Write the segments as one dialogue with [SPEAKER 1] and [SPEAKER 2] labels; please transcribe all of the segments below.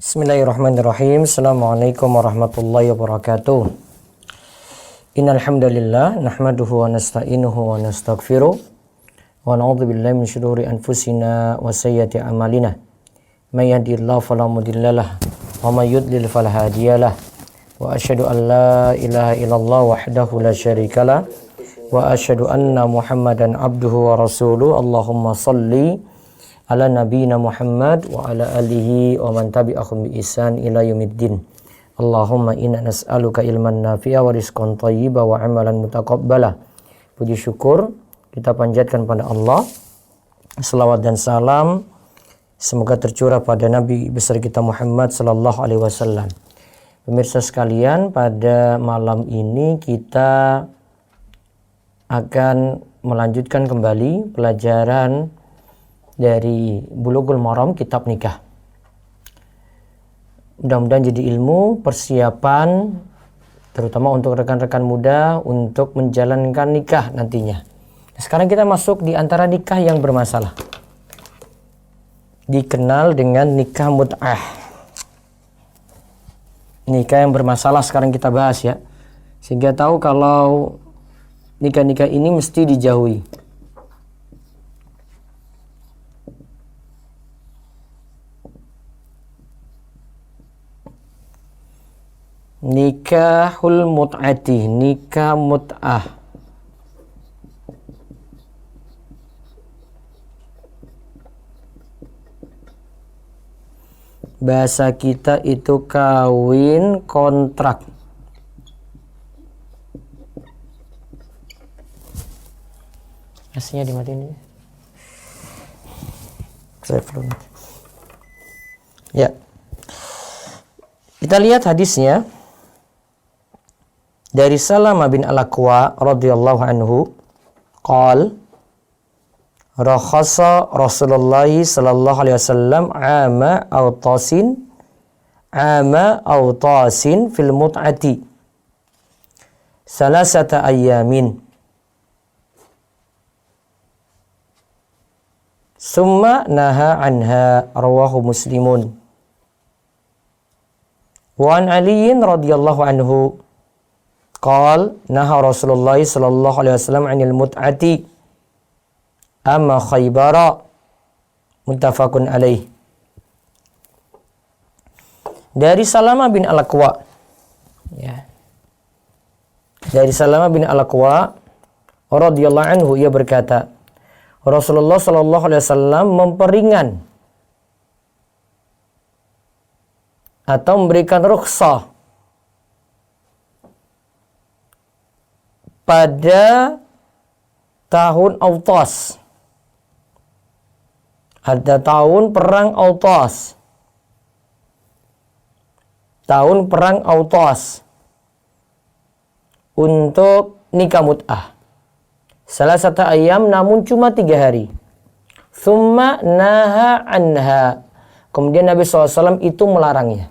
[SPEAKER 1] Bismillahirrahmanirrahim. Assalamualaikum warahmatullahi wabarakatuh. Innal hamdalillah nahmaduhu wa nasta'inuhu wa nastaghfiruh wa na'udzu billahi min shururi anfusina wa sayyiati a'malina. May yahdihillahu fala mudhillalah wa may yudlil fala hadiyalah. Wa asyhadu an la ilaha illallah wahdahu la syarikalah wa asyhadu anna Muhammadan abduhu wa rasuluh. Allahumma shalli ala nabiyina Muhammad wa ala alihi wa man tabi'ahum bi ihsan ila yaumiddin. Allahumma inna nas'aluka ilman nafi'a wa rizqan thayyiba wa amalan mutaqabbala. Puji syukur kita panjatkan pada Allah. Selawat dan salam semoga tercurah pada Nabi besar kita Muhammad sallallahu alaihi wasallam. Pemirsa sekalian, pada malam ini kita akan melanjutkan kembali pelajaran dari Bulughul Maram, kitab nikah. Mudah-mudahan jadi ilmu persiapan terutama untuk rekan-rekan muda untuk menjalankan nikah nantinya. Sekarang kita masuk di antara nikah yang bermasalah, dikenal dengan nikah mut'ah. Nikah yang bermasalah sekarang kita bahas ya, sehingga tahu kalau nikah-nikah ini mesti dijauhi. Nikahul mut'ati, nikah mut'ah. Bahasa kita itu kawin kontrak. Aslinya dimatiin. Saya belum. Ya. Kita lihat hadisnya. Dari Salamah bin Al-Aqwa radhiyallahu anhu qala rakhasa Rasulullah sallallahu alaihi wasallam ama awtasin fil mut'ati salasata ayamin summa naha anha, rawahu Muslimun. Wa an Ali radhiyallahu anhu qal naha Rasulullah sallallahu alaihi wasallam 'anil mut'ati amma Khaybara, muttafaqun alaih. Dari Salamah bin Al-Aqwa ya. Dari Salamah bin Al-Aqwa radhiyallahu anhu, ia berkata, Rasulullah sallallahu alaihi wasallam memperingan atau memberikan rukhsah pada tahun Autas. Ada tahun perang Autas. Tahun perang Autas untuk nikah mut'ah. Salah satu ayam, namun cuma 3 hari. Thumma naha anha. Kemudian Nabi SAW itu melarangnya.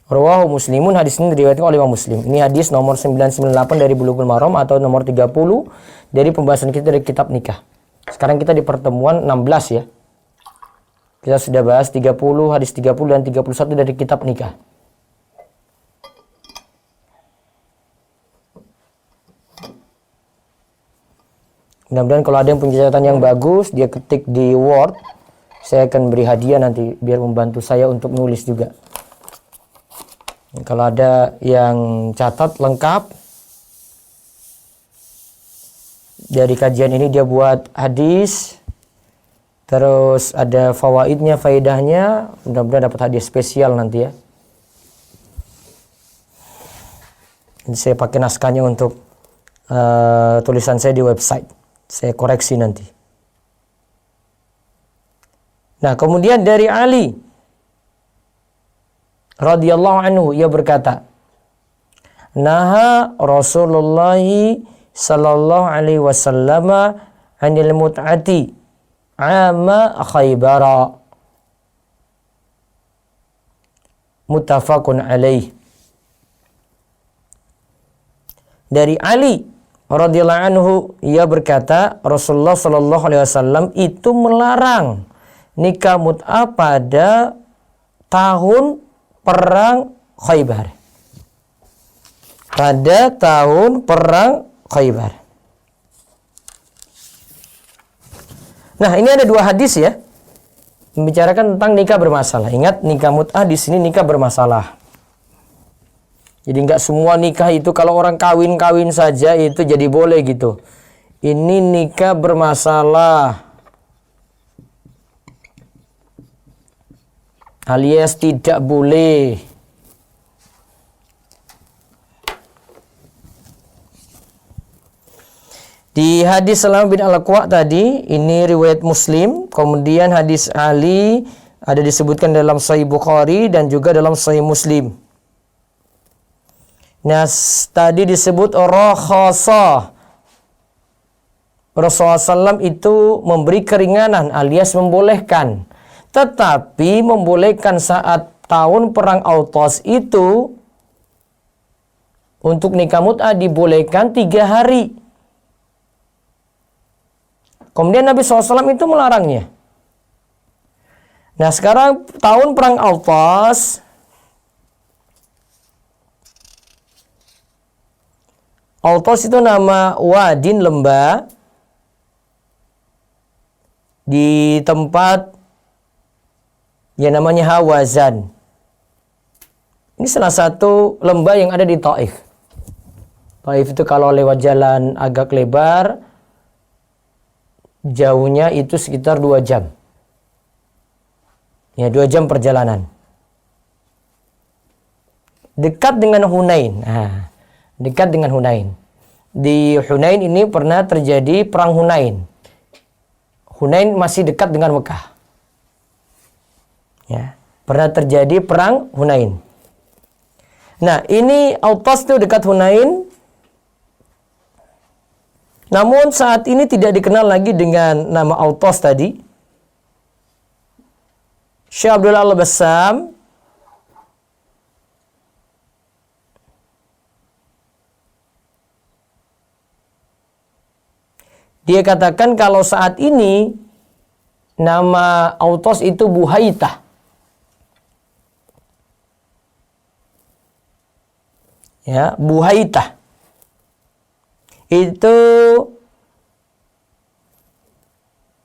[SPEAKER 1] Rawahu Muslimun, hadis ini diriwayatkan oleh Imam Muslim. Ini hadis nomor 998 dari Bulughul Maram atau nomor 30 dari pembahasan kita dari kitab nikah. Sekarang kita di pertemuan 16 ya. Kita sudah bahas 30, hadis 30 dan 31 dari kitab nikah. Mudah-mudahan kalau ada yang punya catatan yang bagus, dia ketik di Word, saya akan beri hadiah nanti biar membantu saya untuk nulis juga. Kalau ada yang catat lengkap dari kajian ini, dia buat hadis, terus ada fawaidnya, faedahnya, mudah-mudahan dapat hadiah spesial nanti ya. Jadi saya pakai naskahnya untuk tulisan saya di website, saya koreksi nanti. Nah, kemudian dari Ali radhiyallahu anhu, ia berkata, naha Rasulullah sallallahu alaihi wasallam 'anil mut'ati ama Khaybara, muttafaqun alaih. Dari Ali radhiyallahu anhu, ia berkata, Rasulullah sallallahu alaihi wasallam itu melarang nikah mut'ah pada tahun perang Khaybar. Pada tahun perang Khaybar. Nah, ini ada 2 hadis ya, membicarakan tentang nikah bermasalah. Ingat, nikah mut'ah di sini nikah bermasalah. Jadi nggak semua nikah itu kalau orang kawin-kawin saja itu jadi boleh gitu. Ini nikah bermasalah, alias tidak boleh. Di hadis Salam bin Al-Aqwa tadi, ini riwayat Muslim. Kemudian hadis Ali ada disebutkan dalam Sahih Bukhari dan juga dalam Sahih Muslim. Nah, tadi disebut rakhasa. Rasulullah SAW itu memberi keringanan alias membolehkan. Tetapi membolehkan saat tahun perang Autas itu untuk nikah mut'ah dibolehkan 3 hari. Kemudian Nabi SAW itu melarangnya. Nah, sekarang tahun perang Autas, Autas itu nama wadin, lembah di tempat yang namanya Hawazan. Ini salah satu lembah yang ada di Taif. Taif itu kalau lewat jalan agak lebar, jauhnya itu sekitar 2 jam. Ya, 2 jam perjalanan. Dekat dengan Hunain. Nah, dekat dengan Hunain. Di Hunain ini pernah terjadi perang Hunain. Hunain masih dekat dengan Mekah. Ya, pernah terjadi perang Hunain. Nah, ini Autas itu dekat Hunain. Namun saat ini tidak dikenal lagi dengan nama Autas tadi. Syekh Abdullah Al-Bassam dia katakan kalau saat ini nama Autas itu Buhaitah. Ya, Buhaitah. Itu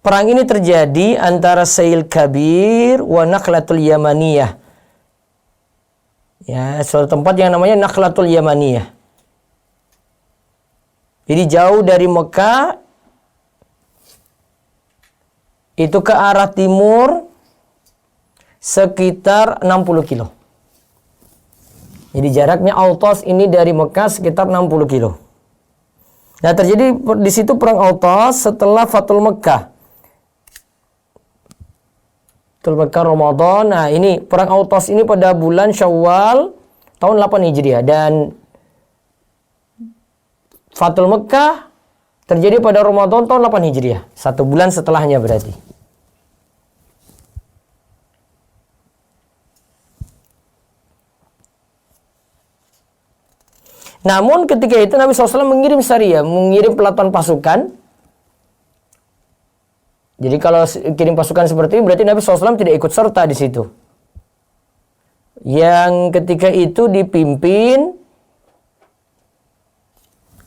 [SPEAKER 1] perang ini terjadi antara Sail Kabir wa Nakhlatul Yamaniyah. Ya, suatu tempat yang namanya Nakhlatul Yamaniyah. Jadi jauh dari Mekah, itu ke arah timur sekitar 60 kilo. Jadi jaraknya Autas ini dari Mekah sekitar 60 kilo. Nah, terjadi di situ perang Autas setelah Fathul Mekah. Fathul Mekah Ramadan. Nah, ini perang Autas ini pada bulan Syawal tahun 8 Hijriah, dan Fathul Mekah terjadi pada Ramadan tahun 8 Hijriah. 1 bulan setelahnya berarti. Namun ketika itu Nabi SAW mengirim Sariyah, mengirim pelatuan pasukan. Jadi kalau kirim pasukan seperti ini berarti Nabi SAW tidak ikut serta di situ. Yang ketika itu dipimpin,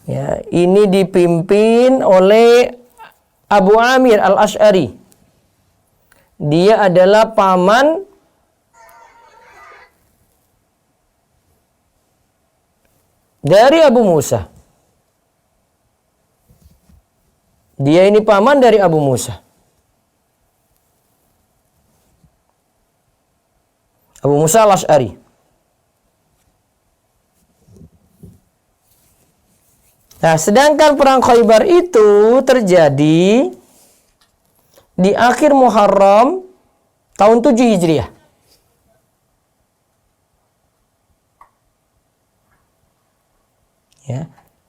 [SPEAKER 1] ya, ini dipimpin oleh Abu Amir Al-Ash'ari. Dia adalah paman dari Abu Musa. Dia ini paman dari Abu Musa. Abu Musa Al-Ash'ari. Nah, sedangkan perang Khaybar itu terjadi di akhir Muharram tahun 7 Hijriah. Ya,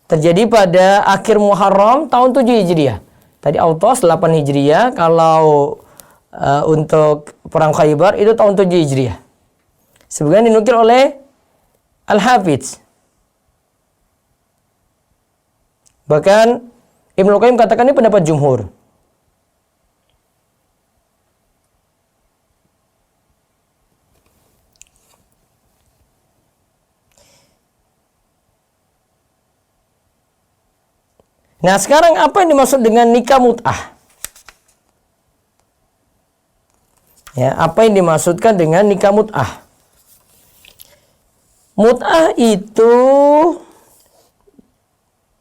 [SPEAKER 1] terjadi pada akhir Muharram tahun 7 Hijriah. Tadi Autas 8 Hijriah, kalau untuk perang Khaybar itu tahun 7 Hijriah. Sebagian dinukil oleh Al-Hafidz. Bahkan Ibnu Qayyim katakan ini pendapat jumhur. Nah, sekarang apa yang dimaksud dengan nikah mut'ah? Ya, apa yang dimaksudkan dengan nikah mut'ah? Mut'ah itu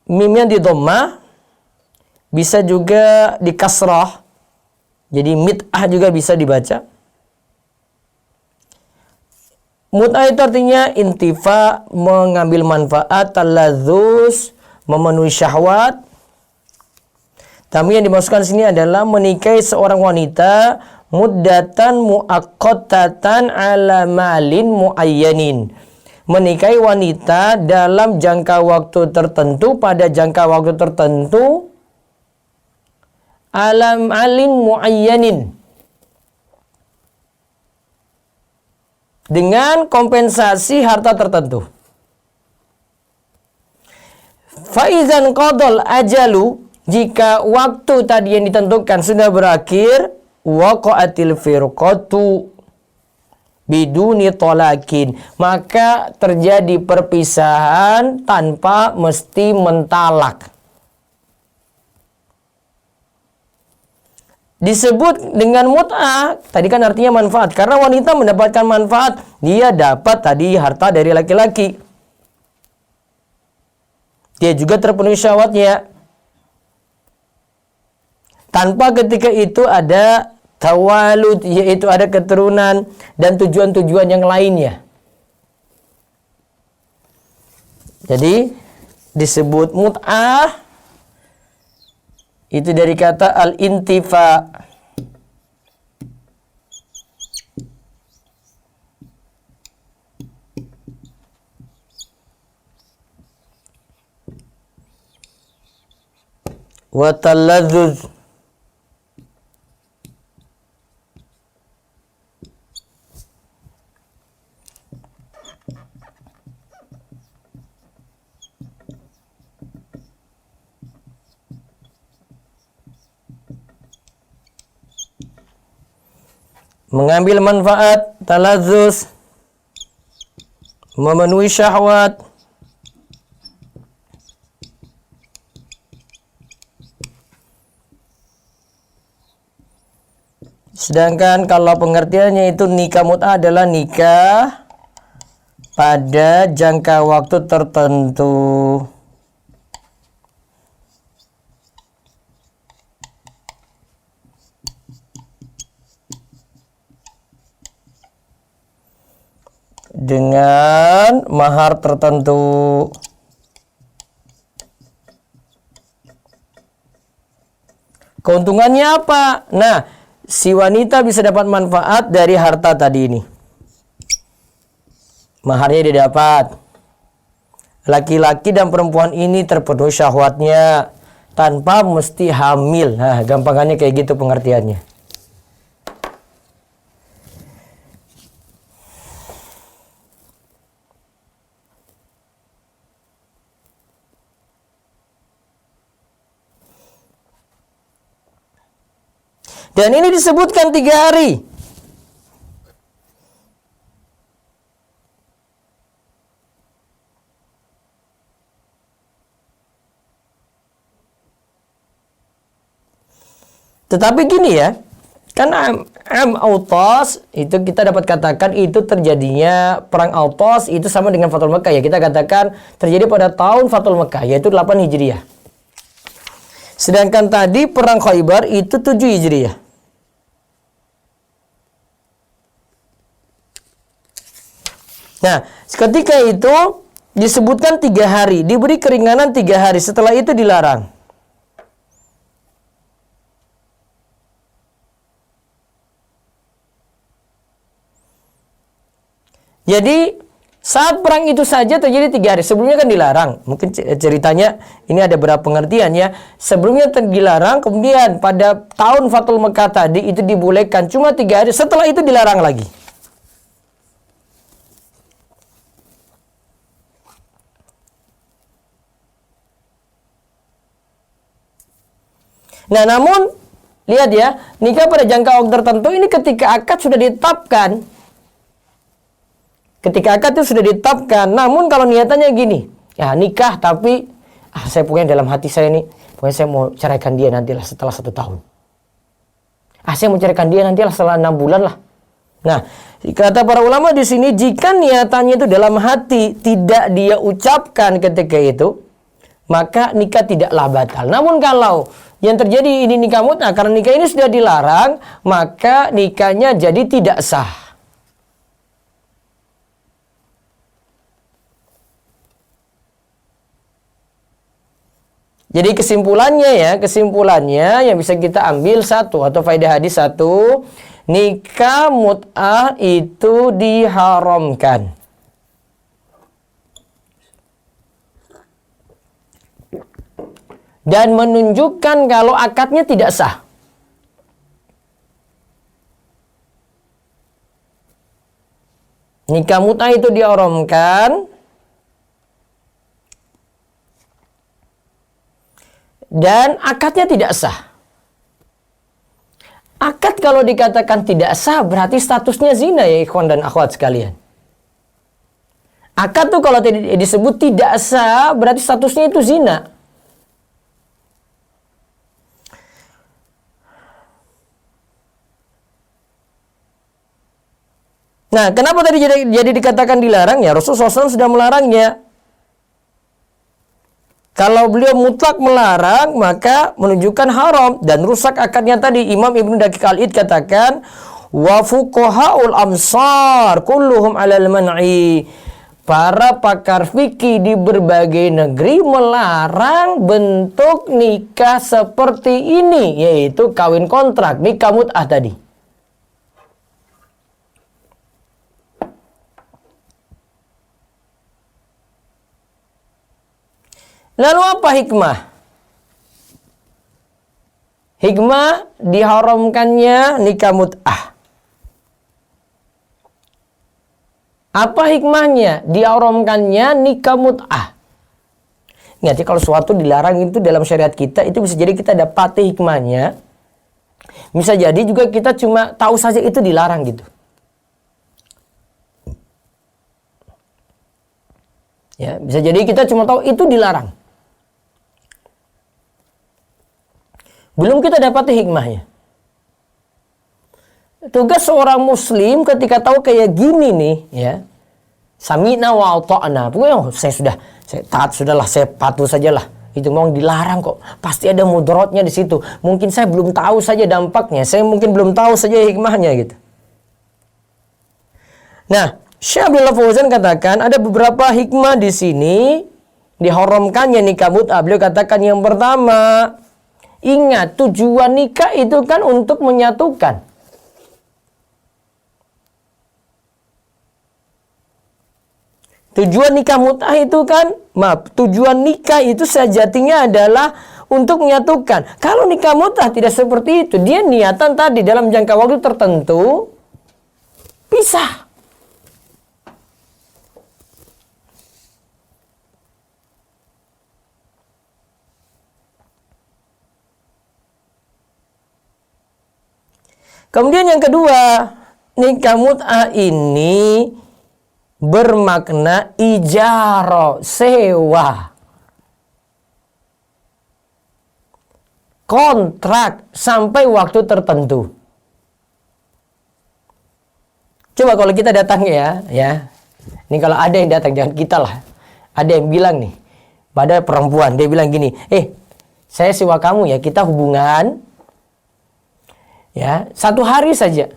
[SPEAKER 1] mimnya di dhammah, bisa juga di kasrah. Jadi mit'ah juga bisa dibaca. Mut'ah itu artinya intifa, mengambil manfaat, taladzuz, memenuhi syahwat. Tapi yang dimaksudkan sini adalah menikahi seorang wanita muddatan muaqqatatan ala malin muayyanin. Menikahi wanita dalam jangka waktu tertentu, pada jangka waktu tertentu, alam alin muayyanin, dengan kompensasi harta tertentu. Faizan qadal ajalu, jika waktu tadi yang ditentukan sudah berakhir, waqa'atil firqatu biduni tolakin, maka terjadi perpisahan tanpa mesti mentalak. Disebut dengan mut'ah, tadi kan artinya manfaat. Karena wanita mendapatkan manfaat, dia dapat tadi harta dari laki-laki. Dia juga terpenuhi syahwatnya. Tanpa ketika itu ada tawalud, yaitu ada keturunan dan tujuan-tujuan yang lainnya. Jadi disebut mut'ah itu dari kata al-intifa. Wa taladzuz. Mengambil manfaat, talazzus, memenuhi syahwat. Sedangkan kalau pengertiannya itu nikah mut'ah adalah nikah pada jangka waktu tertentu. Dengan mahar tertentu. Keuntungannya apa? Nah, si wanita bisa dapat manfaat dari harta tadi ini. Maharnya dia dapat. Laki-laki dan perempuan ini terpenuhi syahwatnya tanpa mesti hamil. Nah, gampangannya kayak gitu pengertiannya. Dan ini disebutkan 3 hari. Tetapi gini ya, kan Autos itu kita dapat katakan itu terjadinya perang Autos itu sama dengan Fathul Mekah ya. Kita katakan terjadi pada tahun Fathul Mekah, yaitu 8 Hijriah. Sedangkan tadi perang Khaybar itu 7 Hijriah. Nah, ketika itu disebutkan 3 hari, diberi keringanan 3 hari, setelah itu dilarang. Jadi saat perang itu saja terjadi 3 hari. Sebelumnya kan dilarang. Mungkin ceritanya ini ada beberapa pengertian ya. Sebelumnya dilarang, kemudian pada tahun Fathul Mekah tadi itu dibolehkan cuma 3 hari. Setelah itu dilarang lagi. Nah, namun lihat ya, nikah pada jangka waktu tertentu ini ketika akad sudah ditetapkan. Ketika akad itu sudah ditetapkan, namun kalau niatannya gini, ya nikah tapi saya punya dalam hati saya nih, pokoknya saya mau ceraikan dia nantilah setelah 1 tahun. Saya mau ceraikan dia nantilah setelah 6 bulan lah. Nah, kata para ulama di sini, jika niatannya itu dalam hati, tidak dia ucapkan ketika itu, maka nikah tidaklah batal. Namun kalau yang terjadi ini nikah mut'ah, karena nikah ini sudah dilarang, maka nikahnya jadi tidak sah. Jadi kesimpulannya yang bisa kita ambil satu, atau faedah hadis satu, nikah mut'ah itu diharamkan. Dan menunjukkan kalau akadnya tidak sah. Nikah mut'ah itu diharamkan. Dan akadnya tidak sah. Akad kalau dikatakan tidak sah berarti statusnya zina ya ikhwan dan akhwat sekalian. Akad tuh kalau disebut tidak sah berarti statusnya itu zina. Nah, kenapa tadi jadi dikatakan dilarang? Ya Rasulullah SAW sudah melarangnya. Kalau beliau mutlak melarang, maka menunjukkan haram dan rusak akadnya tadi. Imam Ibnu Daqiq Al-Id katakan, wa fuqahaul amsar kulluhum 'alal man'i. Para pakar fikih di berbagai negeri melarang bentuk nikah seperti ini, yaitu kawin kontrak, nikah mut'ah tadi. Lalu apa hikmah? Hikmah diharamkannya nikah mut'ah. Apa hikmahnya diharamkannya nikah mut'ah? Ingat ya, kalau suatu dilarang itu dalam syariat kita, itu bisa jadi kita dapati hikmahnya. Bisa jadi juga kita cuma tahu saja itu dilarang gitu. Ya, bisa jadi kita cuma tahu itu dilarang. Belum kita dapati hikmahnya. Tugas seorang muslim ketika tahu kayak gini nih, ya. Sami'na wa ata'na. Pokoknya saya taat sudahlah, saya patuh sajalah. Itu mau dilarang kok. Pasti ada mudaratnya di situ. Mungkin saya belum tahu saja dampaknya. Saya mungkin belum tahu saja hikmahnya gitu. Nah, Syekh Abdullah Fauzan katakan ada beberapa hikmah di sini diharamkannya nikah mut'ah. Beliau katakan yang pertama, ingat, tujuan nikah itu kan untuk menyatukan. Tujuan nikah mut'ah itu kan, tujuan nikah itu sejatinya adalah untuk menyatukan. Kalau nikah mut'ah tidak seperti itu, dia niatan tadi dalam jangka waktu tertentu, pisah. Kemudian yang kedua, nikah mut'ah ini bermakna ijaro, sewa, kontrak sampai waktu tertentu. Coba kalau kita datang ya. Ini kalau ada yang datang, jangan kita lah. Ada yang bilang nih pada perempuan, dia bilang gini, saya sewa kamu ya, kita hubungan ya 1 hari saja.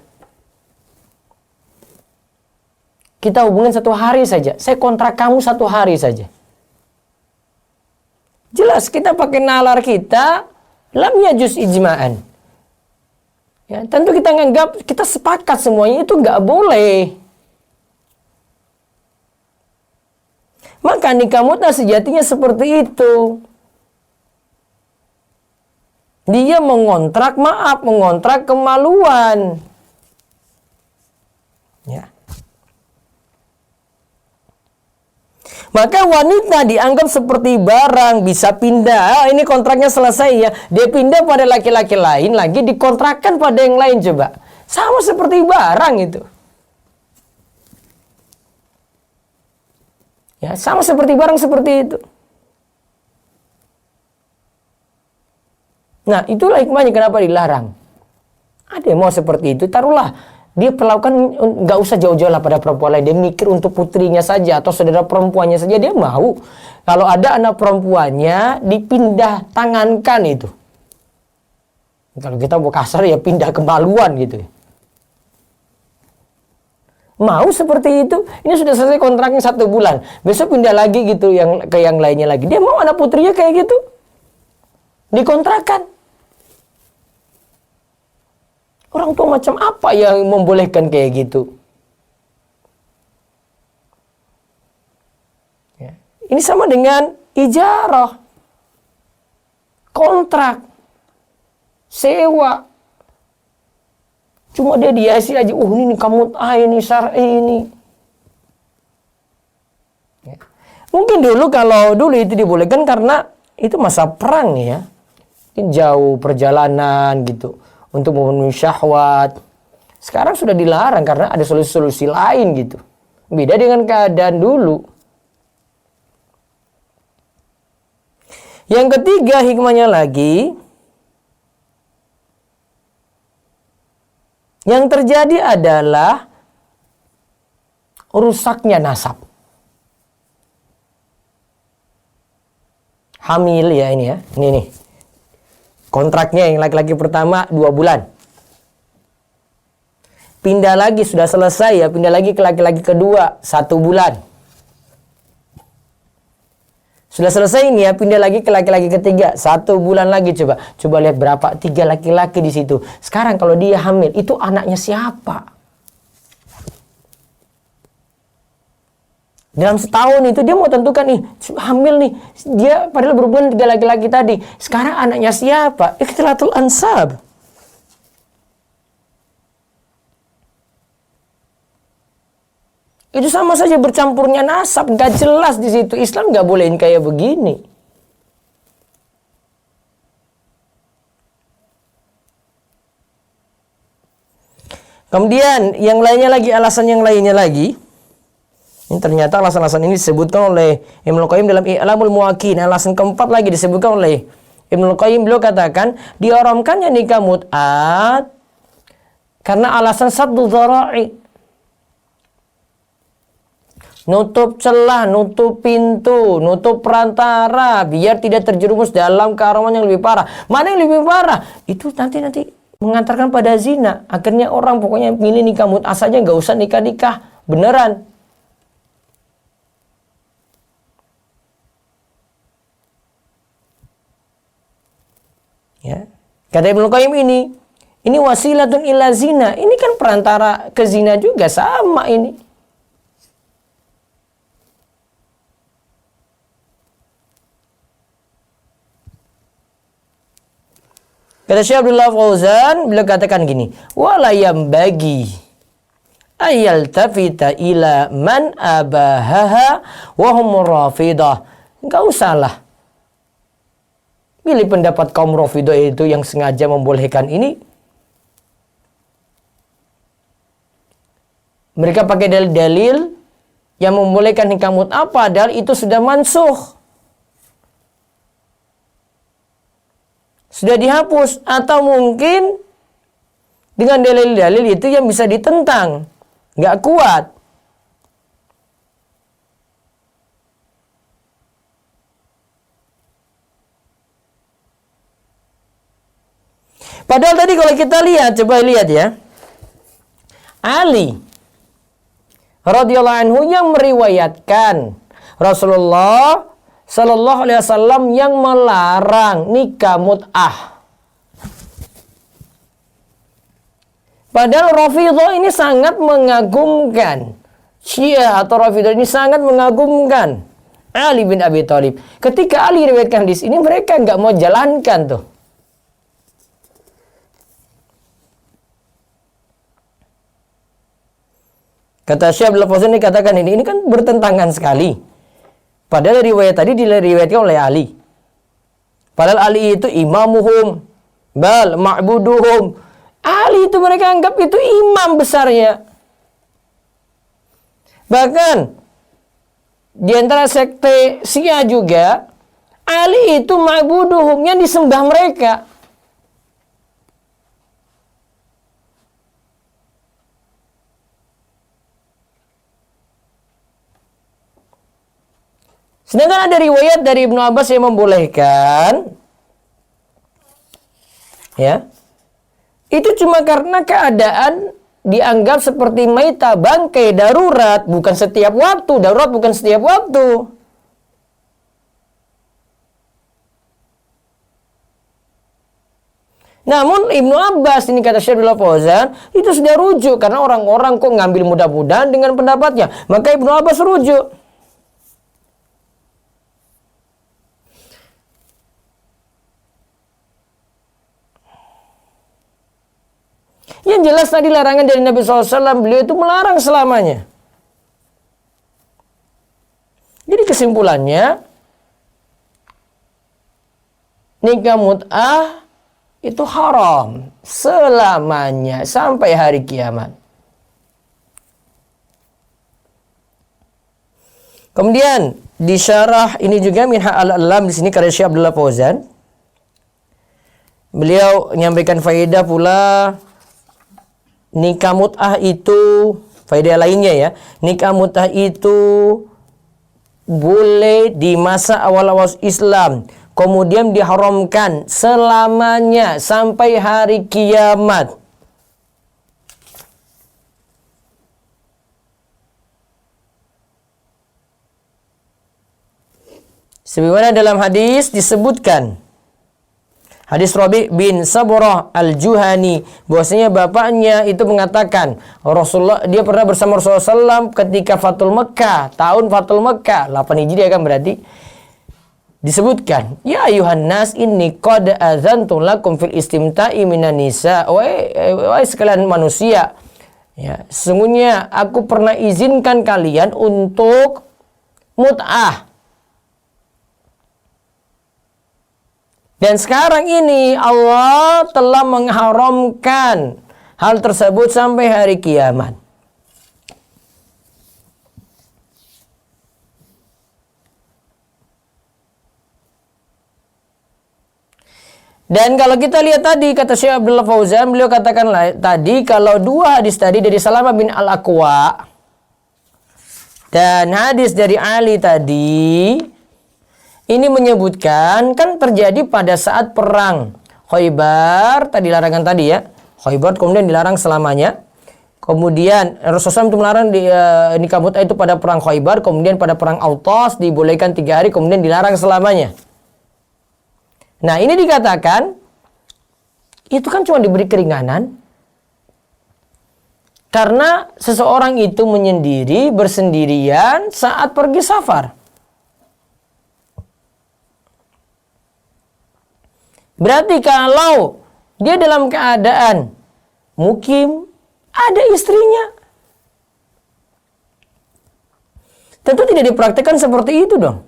[SPEAKER 1] Kita hubungan 1 hari saja. Saya kontrak kamu 1 hari saja. Jelas kita pakai nalar kita, lam yajuz ijma'an. Ya, tentu kita nganggap, kita sepakat semuanya itu nggak boleh. Maka nikah mut'ah sejatinya seperti itu. Dia mengontrak kemaluan. Ya. Maka wanita dianggap seperti barang, bisa pindah. Ini kontraknya selesai ya. Dia pindah pada laki-laki lain, lagi dikontrakkan pada yang lain coba. Sama seperti barang itu. Ya, sama seperti barang seperti itu. Nah, itulah hikmahnya kenapa dilarang. Ada yang mau seperti itu, taruhlah dia perlakukan, nggak usah jauh-jauh lah pada perempuan lain. Dia mikir untuk putrinya saja atau saudara perempuannya saja, dia mau. Kalau ada anak perempuannya, dipindah tangankan itu. Kalau kita mau kasar ya pindah kemaluan gitu. Mau seperti itu. Ini sudah selesai kontraknya 1 bulan. Besok pindah lagi gitu ke yang lainnya lagi. Dia mau anak putrinya kayak gitu. Dikontrakkan. Orang tua macam apa yang membolehkan kayak gitu? Ya. Ini sama dengan ijarah. Kontrak. Sewa. Cuma dia dihiasi aja. Ini kamu ini syar'i ini. Ya. Mungkin dulu kalau dulu itu dibolehkan karena itu masa perang ya. Jauh perjalanan gitu. Untuk memenuhi syahwat. Sekarang sudah dilarang karena ada solusi-solusi lain gitu. Beda dengan keadaan dulu. Yang ketiga hikmahnya lagi. Yang terjadi adalah rusaknya nasab. Hamil ya ini ya. Ini nih. Kontraknya yang laki-laki pertama 2 bulan. Pindah lagi sudah selesai ya. Pindah lagi ke laki-laki kedua 1 bulan. Sudah selesai ini ya. Pindah lagi ke laki-laki ketiga 1 bulan lagi coba. Coba lihat berapa. 3 laki-laki di situ. Sekarang kalau dia hamil itu anaknya siapa? Dalam setahun itu dia mau tentukan nih, hamil nih. Dia padahal berhubungan 3 laki-laki tadi. Sekarang anaknya siapa? Ikhtilatul ansab. Itu sama saja bercampurnya nasab. Gak jelas di situ. Islam gak bolehin kayak begini. Kemudian yang lainnya lagi, alasan yang lainnya lagi. Ini ternyata alasan-alasan ini disebutkan oleh Ibnu Qayyim dalam I'lamul Muwaqqi'in. Alasan keempat lagi disebutkan oleh Ibnu Qayyim. Beliau katakan diharamkannya nikah mut'at karena alasan saddu dzara'i. Nutup celah, nutup pintu, nutup perantara biar tidak terjerumus dalam keharaman yang lebih parah. Mana yang lebih parah? Itu nanti mengantarkan pada zina. Akhirnya orang pokoknya milih nikah mut'at saja, nggak usah nikah-nikah beneran. Ya. Kata Ibnu Qayyim ini wasilatun ila zina. Ini kan perantara ke zina juga, sama ini. Kata Syekh Abdullah Fauzan, beliau katakan gini, wala yambagi ayal tafita ila man abahaha wa hum rafidah. Enggak usahlah pilih pendapat kaum Rafidah itu yang sengaja membolehkan ini. Mereka pakai dalil-dalil yang membolehkan nikah mut'ah padahal itu sudah mansukh. Sudah dihapus. Atau mungkin dengan dalil-dalil itu yang bisa ditentang. Nggak kuat. Padahal tadi kalau kita lihat, coba lihat ya. Ali radhiyallahu anhu yang meriwayatkan Rasulullah sallallahu alaihi wasallam yang melarang nikah mut'ah. Padahal Rafidhah ini sangat mengagumkan. Syiah atau Rafidhah ini sangat mengagumkan Ali bin Abi Thalib. Ketika Ali riwayatkan di sini, mereka nggak mau jalankan tuh. Kata Syekh Abdul Fauzan dikatakan ini kan bertentangan sekali. Padahal riwayat tadi diriwayatkan oleh Ali. Padahal Ali itu imamuhum, bal ma'buduhum. Ali itu mereka anggap itu imam besarnya. Bahkan di antara sekte Syiah juga, Ali itu ma'buduhum, yang disembah mereka. Sedangkan ada riwayat dari Ibnu Abbas yang membolehkan, ya, itu cuma karena keadaan dianggap seperti maita, bangkai, darurat, bukan setiap waktu. Darurat bukan setiap waktu. Namun Ibnu Abbas, ini kata Syekh Abdullah Fauzan, itu sudah rujuk karena orang-orang kok ngambil mudah-mudahan dengan pendapatnya. Maka Ibnu Abbas rujuk. Yang jelas tadi larangan dari Nabi SAW, beliau itu melarang selamanya. Jadi kesimpulannya, nikah mut'ah itu haram selamanya sampai hari kiamat. Kemudian di syarah ini juga Minha al-Alam, di sini karya Syekh Abdullah Fauzan, beliau menyampaikan faedah pula, nikah mut'ah itu, faedah lainnya ya, nikah mut'ah itu boleh di masa awal-awal Islam, kemudian diharamkan selamanya sampai hari kiamat. Sebagaimana dalam hadis disebutkan, hadis Rabi' bin Saburah al-Juhani, bahwasanya bapaknya itu mengatakan, Rasulullah, dia pernah bersama Rasulullah SAW ketika Fathul Mekkah, tahun Fathul Mekkah, 8 Hijriah kan berarti, disebutkan, ya ayuhan nas inni qad adzantu lakum fil istimta'i minan nisa. Wahai sekalian manusia, ya, sesungguhnya aku pernah izinkan kalian untuk mut'ah. Dan sekarang ini Allah telah mengharamkan hal tersebut sampai hari kiamat. Dan kalau kita lihat tadi, kata Syekh Abdullah Fauzan, beliau katakan tadi, kalau dua hadis tadi dari Salamah bin Al-Aqwa dan hadis dari Ali tadi, ini menyebutkan kan terjadi pada saat perang Khaybar, tadi larangan tadi ya, Khaybar kemudian dilarang selamanya. Kemudian Rasulullah itu melarang nikah mut'ah itu pada perang Khaybar, kemudian pada perang Autas dibolehkan 3 hari, kemudian dilarang selamanya. Nah, ini dikatakan itu kan cuma diberi keringanan karena seseorang itu menyendiri, bersendirian saat pergi safar. Berarti kalau dia dalam keadaan mukim, ada istrinya, tentu tidak dipraktikkan seperti itu dong.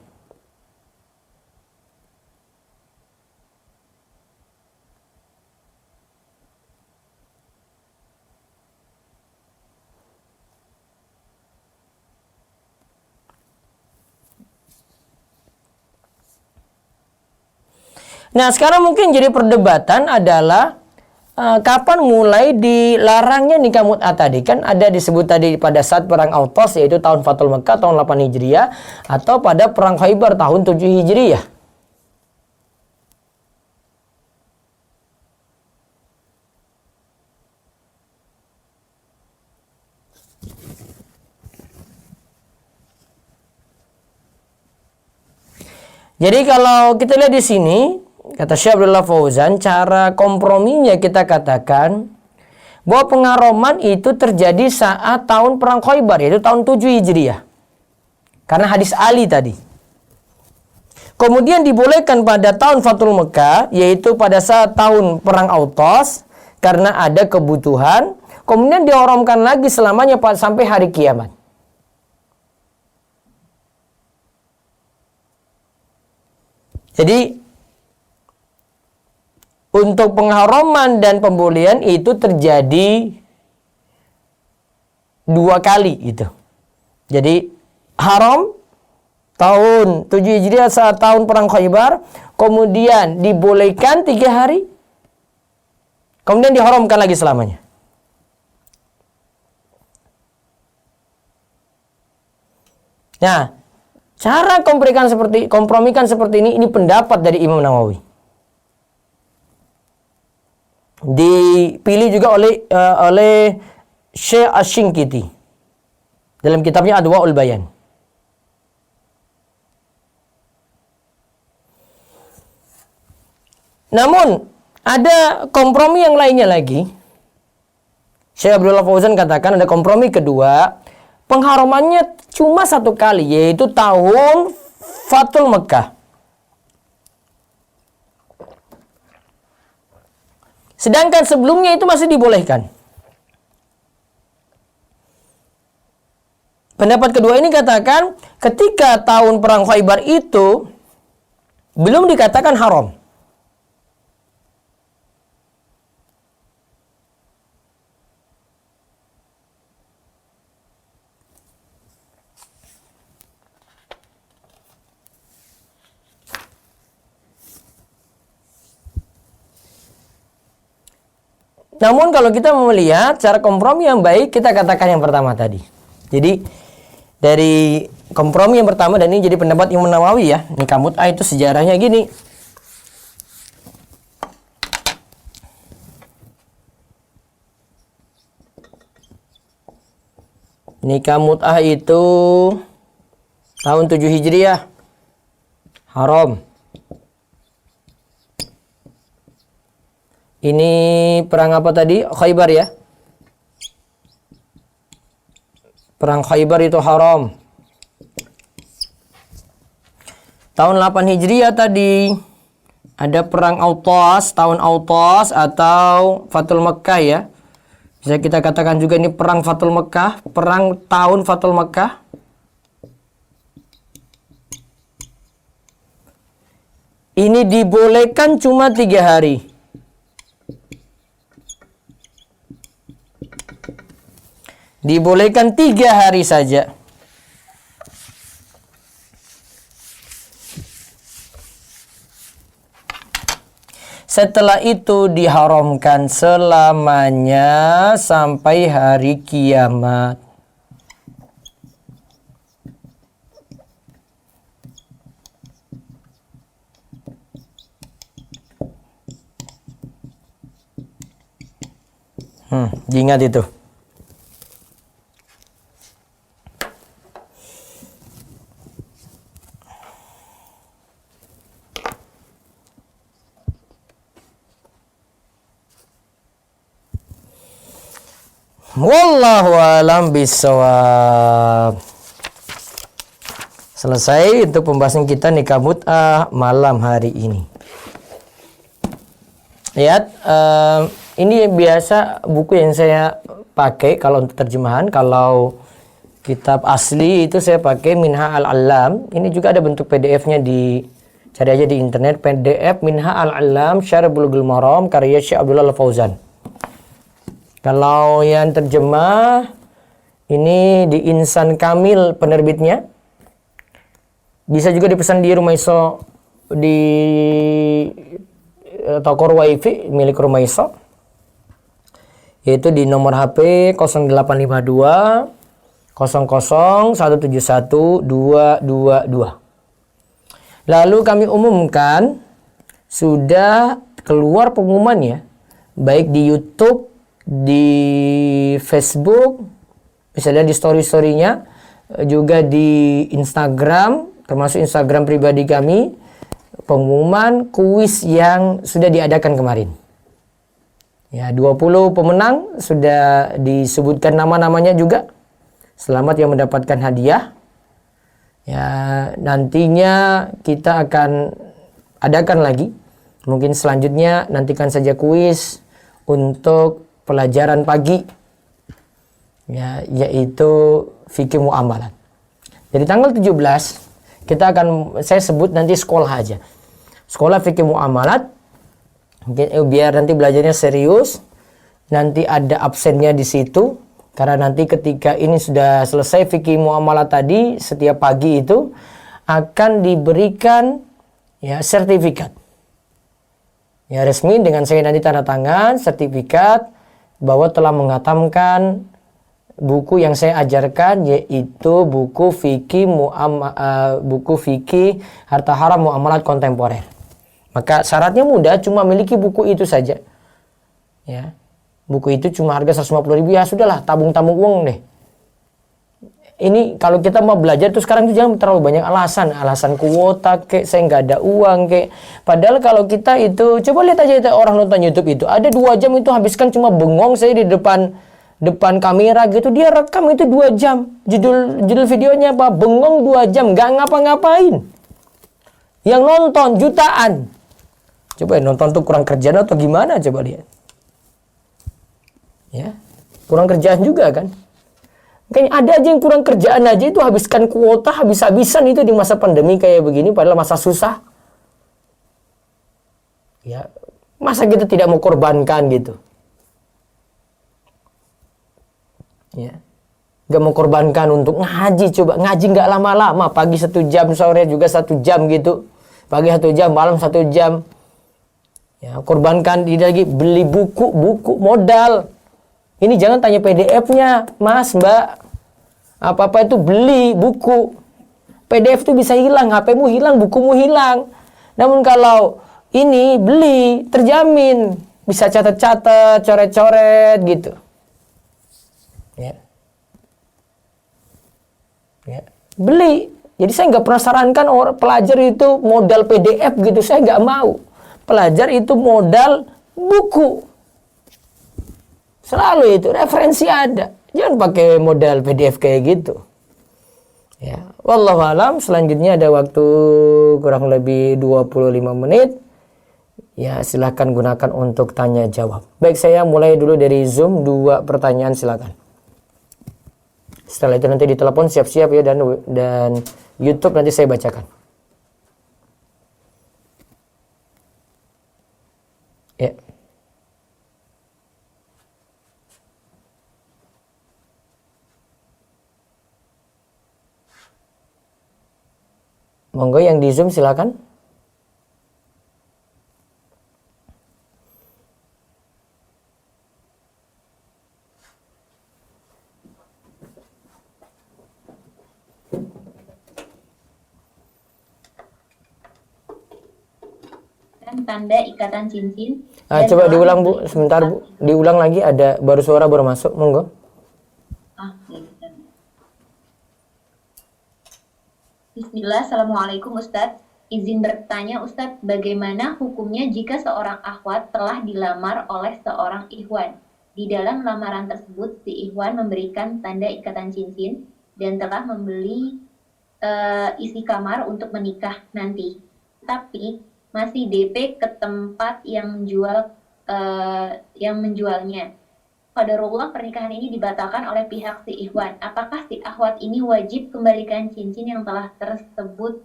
[SPEAKER 1] Nah, sekarang mungkin jadi perdebatan adalah kapan mulai dilarangnya nikah mut'ah tadi. Kan ada disebut tadi pada saat perang Autas, yaitu tahun Fathul Mekkah tahun 8 Hijriah, atau pada perang Khaybar tahun 7 Hijriah. Jadi kalau kita lihat di sini, kata Syekh Abdullah Fauzan, cara komprominya kita katakan bahwa pengharaman itu terjadi saat tahun perang Khaybar, yaitu tahun 7 Hijriah. Karena hadis Ali tadi. Kemudian dibolehkan pada tahun Fathul Mekkah, yaitu pada saat tahun perang Autas, karena ada kebutuhan. Kemudian diharamkan lagi selamanya sampai hari kiamat. Jadi untuk pengharaman dan pembolehan itu terjadi 2 kali itu. Jadi haram tahun 7 Hijriah saat tahun perang Khaybar, kemudian dibolehkan 3 hari, kemudian diharamkan lagi selamanya. Nah, Cara kompromikan seperti ini pendapat dari Imam Nawawi. Dipilih juga oleh Syekh Asy-Syinkiti dalam kitabnya Adwaul Bayan. Namun ada kompromi yang lainnya lagi. Syekh Abdullah Fauzan katakan ada kompromi kedua, pengharamannya cuma satu kali, yaitu tahun Fathul Mekkah. Sedangkan sebelumnya itu masih dibolehkan. Pendapat kedua ini katakan ketika tahun perang Khaybar itu belum dikatakan haram. Namun kalau kita mau melihat cara kompromi yang baik, kita katakan yang pertama tadi. Jadi dari kompromi yang pertama, dan ini jadi pendapat Imam Nawawi ya. Nikah mut'ah itu sejarahnya gini. Nikah mut'ah itu tahun 7 Hijriah. Haram. Ini perang apa tadi? Khaybar ya. Perang Khaybar itu haram. Tahun 8 Hijriah tadi ada perang Autas, tahun Autas atau Fathul Mekkah ya. Bisa kita katakan juga ini perang Fathul Mekkah, perang tahun Fathul Mekkah. Ini dibolehkan cuma 3 hari. Dibolehkan 3 hari saja. Setelah itu diharamkan selamanya sampai hari kiamat. Ingat itu. Wallahu a'lam bishawab. Selesai untuk pembahasan kita nikah mut'ah malam hari ini. Lihat, ini biasa buku yang saya pakai kalau untuk terjemahan. Kalau kitab asli itu saya pakai Minha al-Allam. Ini juga ada bentuk PDF-nya, cari aja di internet, PDF Minha al-Allam Syarh Bulughul Maram karya Syekh Abdullah Fauzan. Kalau yang terjemah ini di Insan Kamil penerbitnya. Bisa juga dipesan di Rumaiso, di toko Ruwaifi milik Rumaiso. Yaitu di nomor HP 0852 00 171 222. Lalu kami umumkan sudah keluar pengumumannya baik di YouTube, di Facebook, misalnya di story-storynya, juga di Instagram, termasuk Instagram pribadi kami, pengumuman kuis yang sudah diadakan kemarin. Ya, 20 pemenang sudah disebutkan nama-namanya juga. Selamat yang mendapatkan hadiah. Ya, nantinya kita akan adakan lagi. Mungkin selanjutnya nantikan saja kuis untuk pelajaran pagi, ya, yaitu fikih muamalat. Jadi tanggal 17 saya sebut nanti sekolah aja. Sekolah fikih muamalat, biar nanti belajarnya serius. Nanti ada absennya di situ, karena nanti ketika ini sudah selesai fikih muamalat tadi, setiap pagi itu akan diberikan ya sertifikat. Ya, resmi dengan saya nanti tanda tangan sertifikat bahwa telah menghatamkan buku yang saya ajarkan yaitu buku fikih harta haram muamalat kontemporer. Maka syaratnya mudah, cuma miliki buku itu saja. Ya. Buku itu cuma harga 150.000, ya sudahlah, tabung-tabung uang deh. Ini kalau kita mau belajar tuh sekarang tuh jangan terlalu banyak alasan kuota kek, saya nggak ada uang kek. Padahal kalau kita itu coba lihat aja itu orang nonton YouTube itu ada 2 jam itu habiskan cuma bengong saya di depan kamera gitu, dia rekam itu 2 jam. Judul videonya apa? Bengong 2 jam nggak ngapa-ngapain. Yang nonton jutaan. Coba nonton tuh kurang kerjaan atau gimana, coba lihat. Ya. Kurang kerjaan juga kan? Kayaknya ada aja yang kurang kerjaan aja itu habiskan kuota habis-habisan itu di masa pandemi kayak begini, padahal masa susah. Ya, masa kita tidak mau korbankan gitu? Ya, gak mau korbankan untuk ngaji, coba ngaji nggak lama-lama, pagi 1 jam, sore juga 1 jam gitu, pagi 1 jam, malam 1 jam. Ya, korbankan lagi beli buku modal. Ini jangan tanya PDF-nya, Mas, Mbak. Apa-apa itu beli buku. PDF itu bisa hilang, HP-mu hilang, bukumu hilang. Namun kalau ini beli, terjamin. Bisa catat-catat, coret-coret gitu. Ya. Ya. Beli. Jadi saya nggak pernah sarankan orang pelajar itu modal PDF gitu. Saya nggak mau. Pelajar itu modal buku. Selalu itu, referensi ada. Jangan pakai modal PDF kayak gitu. Ya, wallahu alam. Selanjutnya ada waktu kurang lebih 25 menit. Ya, silahkan gunakan untuk tanya jawab. Baik, saya mulai dulu dari Zoom, 2 pertanyaan silakan. Setelah itu nanti ditelepon siap-siap ya, dan YouTube nanti saya bacakan. Ya. Monggo yang di Zoom silakan.
[SPEAKER 2] Tanda ikatan cincin.
[SPEAKER 1] Coba diulang Bu, sebentar Bu. Diulang lagi, ada baru suara baru masuk. Monggo.
[SPEAKER 2] Bismillah, Assalamualaikum Ustadz. Izin bertanya Ustadz, bagaimana hukumnya jika seorang akhwat telah dilamar oleh seorang ikhwan? Di dalam lamaran tersebut, si ikhwan memberikan tanda ikatan cincin dan telah membeli isi kamar untuk menikah nanti. Tapi masih DP ke tempat yang menjualnya. Qadarullah pernikahan ini dibatalkan oleh pihak si ikhwan. Apakah si akhwat ini wajib kembalikan cincin yang telah tersebut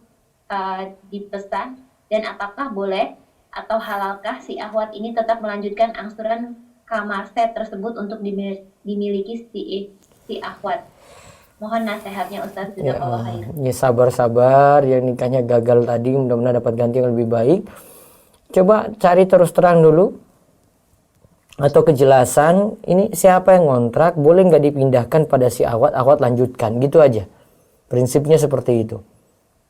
[SPEAKER 2] dipesan, dan apakah boleh atau halalkah si akhwat ini tetap melanjutkan angsuran kamar set tersebut untuk dimiliki si akhwat? Mohon nasihatnya Ustaz.
[SPEAKER 1] Ya, sabar-sabar, yang nikahnya gagal tadi mudah-mudahan dapat ganti yang lebih baik. Coba cari terus terang dulu atau kejelasan, ini siapa yang ngontrak, boleh nggak dipindahkan pada si akhwat lanjutkan, gitu aja. Prinsipnya seperti itu.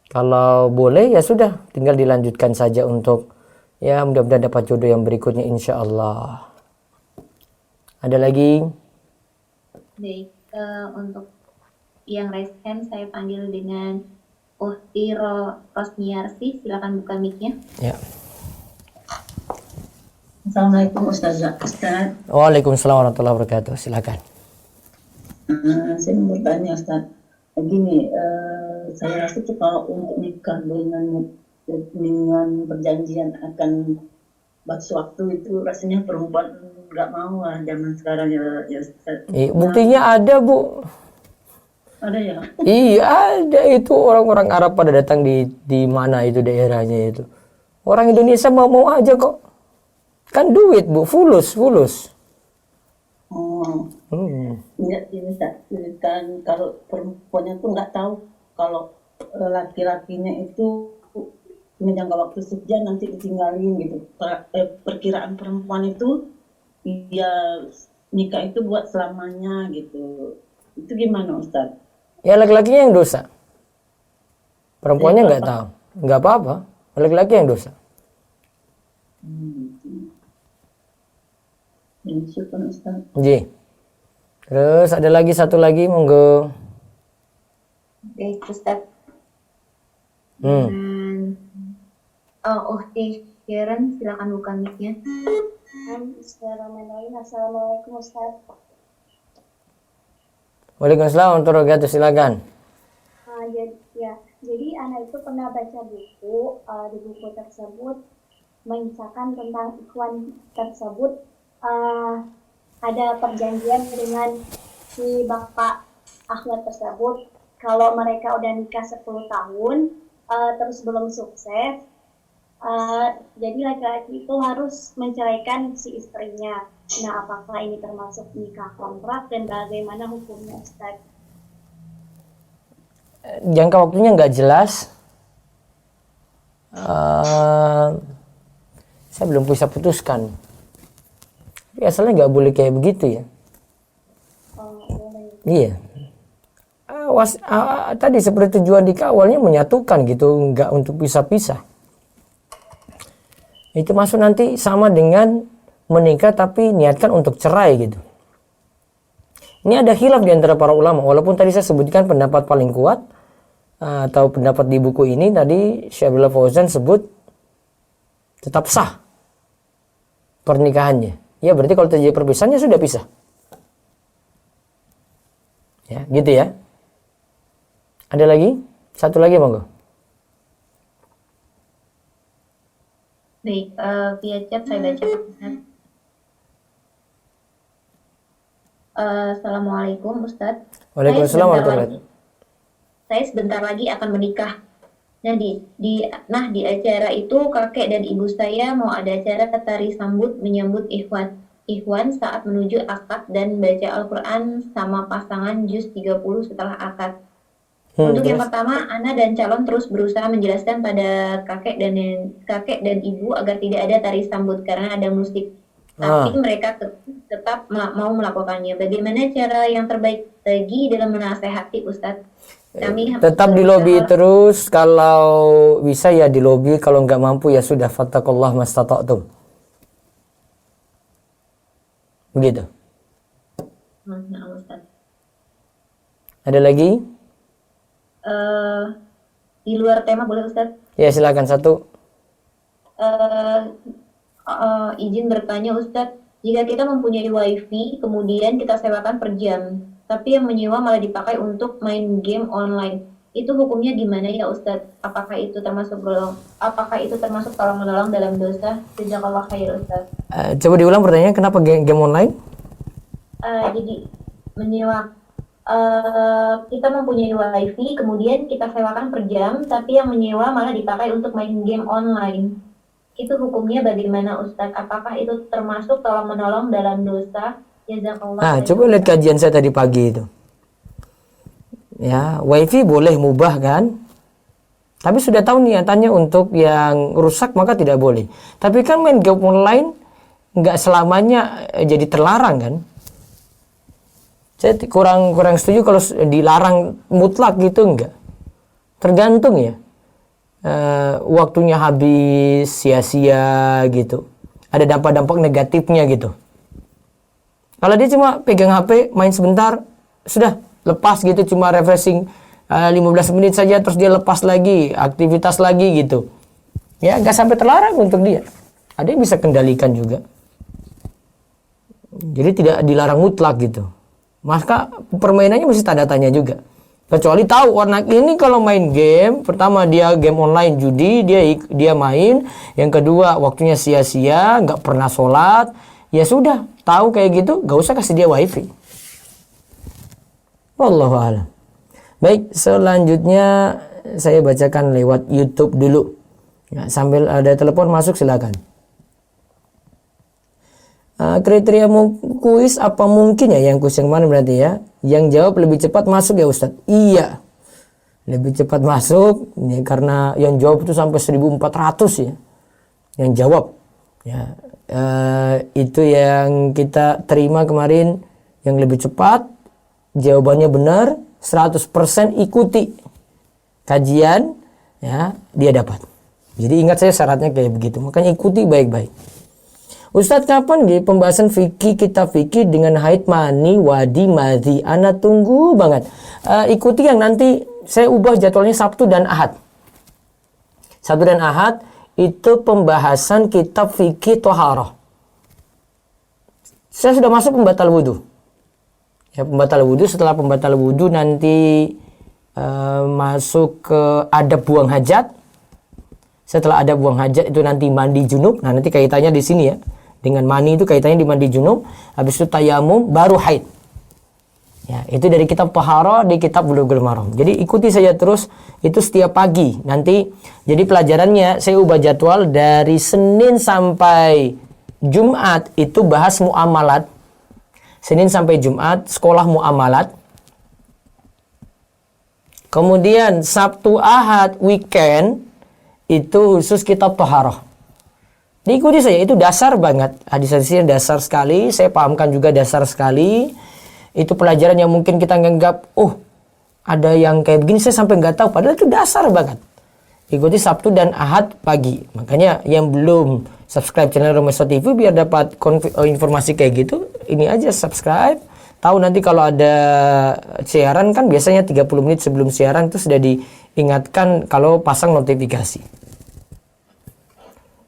[SPEAKER 1] Kalau boleh ya sudah, tinggal dilanjutkan saja untuk ya mudah-mudahan dapat jodoh yang berikutnya insya Allah. Ada lagi?
[SPEAKER 2] Baik, untuk yang raise hand saya panggil dengan Uhti Rosmiarsi, silakan buka mic-nya.
[SPEAKER 1] Ya.
[SPEAKER 3] Assalamualaikum Ustazah. Ustaz.
[SPEAKER 1] Waalaikumsalam warahmatullahi wabarakatuh. Silakan.
[SPEAKER 3] Saya mau bertanya Ustaz. Begini, saya rasa tuh kalau untuk nikah dengan perjanjian akan batas waktu itu rasanya perempuan nggak mau lah zaman sekarang ya Ustaz.
[SPEAKER 1] Buktinya ada Bu.
[SPEAKER 3] Ada ya?
[SPEAKER 1] Iya ada, itu orang-orang Arab pada datang di mana itu daerahnya itu. Orang Indonesia mau aja kok. Kan duit Bu, fulus.
[SPEAKER 3] Oh. Enggak, ini kan kalau perempuannya tuh nggak tahu kalau laki-lakinya itu punya jangka waktu sekian nanti ditinggalin gitu. Perkiraan perempuan itu ya nikah itu buat selamanya gitu. Itu gimana Ustaz?
[SPEAKER 1] Ya laki-lakinya yang dosa. Perempuannya nggak tahu. Nggak apa-apa. Laki-laki yang dosa.
[SPEAKER 3] Ya, syukur Ustaz.
[SPEAKER 1] Ji. Terus ada lagi satu lagi, monggo.
[SPEAKER 2] Baik, Ustaz.
[SPEAKER 1] Hmm.
[SPEAKER 2] Uhti Sharon, silakan buka mic-nya.
[SPEAKER 4] Bismillahirrahmanirrahim. Assalamualaikum Ustaz.
[SPEAKER 1] Waalaikumsalam warahmatullahi wabarakatuh. Silakan.
[SPEAKER 4] Jadi anak itu pernah baca buku, di buku tersebut mengisahkan tentang ikhwan tersebut, ada perjanjian dengan si bapak akhwat tersebut, kalau mereka udah nikah 10 tahun, terus belum sukses, jadi laki-laki itu harus menceraikan si istrinya. Nah, apakah ini termasuk nikah kontrak dan bagaimana hukumnya, Ustaz?
[SPEAKER 1] Jangka waktunya nggak jelas. Saya belum bisa putuskan. Tapi asalnya nggak boleh kayak begitu ya. Iya. Tadi seperti tujuan nikah awalnya menyatukan gitu, nggak untuk pisah-pisah. Itu masuk nanti sama dengan menikah tapi niatkan untuk cerai gitu. Ini ada khilaf di antara para ulama. Walaupun tadi saya sebutkan pendapat paling kuat atau pendapat di buku ini tadi Syekh Abdullah Fauzan sebut tetap sah pernikahannya. Ya berarti kalau terjadi perpisahannya sudah pisah. Ya, gitu ya. Ada lagi? Satu lagi monggo.
[SPEAKER 2] Baik, via chat saya baca. Assalamualaikum Ustadz.
[SPEAKER 1] Waalaikumsalam warahmatullahi wabarakatuh.
[SPEAKER 2] Saya sebentar lagi akan menikah. Nah di acara itu kakek dan ibu saya mau ada acara tari sambut menyambut Ikhwan saat menuju akad dan baca Al-Quran sama pasangan juz 30 setelah akad. Untuk yang pertama, Ana dan calon terus berusaha menjelaskan pada kakek dan ibu agar tidak ada tari sambut karena ada musik. Tapi mereka tetap mau melakukannya. Bagaimana cara yang terbaik lagi dalam menasehati Ustadz? Kami
[SPEAKER 1] tetap di lobi terus, kalau bisa ya di lobi, kalau nggak mampu ya sudah, fattakullah mastata'tum. Begitu.
[SPEAKER 2] Nah, Ustadz.
[SPEAKER 1] Ada lagi?
[SPEAKER 2] Di luar tema boleh Ustadz?
[SPEAKER 1] Ya silakan satu.
[SPEAKER 2] Izin bertanya Ustadz, jika kita mempunyai wifi kemudian kita sewakan per jam, tapi yang menyewa malah dipakai untuk main game online, itu hukumnya gimana ya Ustadz? Apakah itu termasuk tolong menolong dalam dosa? Jazakallah khair Ustadz.
[SPEAKER 1] Coba diulang pertanyaannya, kenapa game online?
[SPEAKER 2] Jadi menyewa, kita mempunyai wifi kemudian kita sewakan per jam, tapi yang menyewa malah dipakai untuk main game online. Itu hukumnya bagaimana Ustadz? Apakah itu termasuk tolong menolong dalam dosa? Jazakallah.
[SPEAKER 1] Coba lihat kajian saya tadi pagi itu. Ya, wifi boleh mubah kan? Tapi sudah tahu niatannya untuk yang rusak maka tidak boleh. Tapi kan main game online nggak selamanya jadi terlarang kan? Saya kurang setuju kalau dilarang mutlak gitu, enggak. Tergantung ya. Waktunya habis sia-sia gitu. Ada dampak-dampak negatifnya gitu. Kalau dia cuma pegang HP, main sebentar, sudah lepas gitu, cuma refreshing 15 menit saja, terus dia lepas lagi, aktivitas lagi gitu. Ya nggak sampai terlarang untuk dia. Ada yang bisa kendalikan juga. Jadi tidak dilarang mutlak gitu. Maka permainannya mesti tanda tanya juga. Kecuali tahu anak ini kalau main game, pertama dia game online judi, dia main. Yang kedua waktunya sia-sia, nggak pernah sholat. Ya sudah, tahu kayak gitu, nggak usah kasih dia wifi. Wallahu a'lam. Baik, selanjutnya saya bacakan lewat YouTube dulu. Ya, sambil ada telepon masuk silakan. Kriteria kuis apa mungkin ya, yang kuis yang mana berarti ya? Yang jawab lebih cepat masuk ya Ustadz? Iya, lebih cepat masuk ya, karena yang jawab itu sampai 1400 ya, yang jawab ya. Itu yang kita terima kemarin, yang lebih cepat jawabannya benar, 100% ikuti kajian, ya, dia dapat. Jadi ingat saya syaratnya kayak begitu. Makanya ikuti baik-baik. Ustadz, kapan nggih pembahasan fikih, kitab fikih dengan haid, mani, wadi, madhi? Ana tunggu banget. Ikuti yang nanti saya ubah jadwalnya Sabtu dan Ahad. Sabtu dan Ahad itu pembahasan kitab fikih toharoh. Saya sudah masuk pembatal wudhu. Ya, pembatal wudhu. Setelah pembatal wudhu nanti masuk ke adab buang hajat. Setelah adab buang hajat itu nanti mandi junub. Nah, nanti kaitannya di sini ya. Dengan mani itu kaitannya di mandi junub. Habis itu tayamum, baru haid. Ya, itu dari kitab Taharah di kitab Bulughul Maram. Jadi ikuti saja terus, itu setiap pagi. Nanti jadi pelajarannya saya ubah jadwal dari Senin sampai Jumat itu bahas muamalat. Senin sampai Jumat sekolah muamalat. Kemudian Sabtu Ahad weekend itu khusus kitab Taharah. Diikuti saja, itu dasar banget. Hadis-hadisnya dasar sekali, saya pahamkan juga dasar sekali. Itu pelajaran yang mungkin kita nganggap, oh ada yang kayak begini saya sampai nggak tahu, padahal itu dasar banget. Ikuti Sabtu dan Ahad pagi. Makanya yang belum subscribe channel Romeso TV biar dapat informasi kayak gitu, ini aja subscribe. Tahu nanti kalau ada siaran kan biasanya 30 menit sebelum siaran itu sudah diingatkan kalau pasang notifikasi.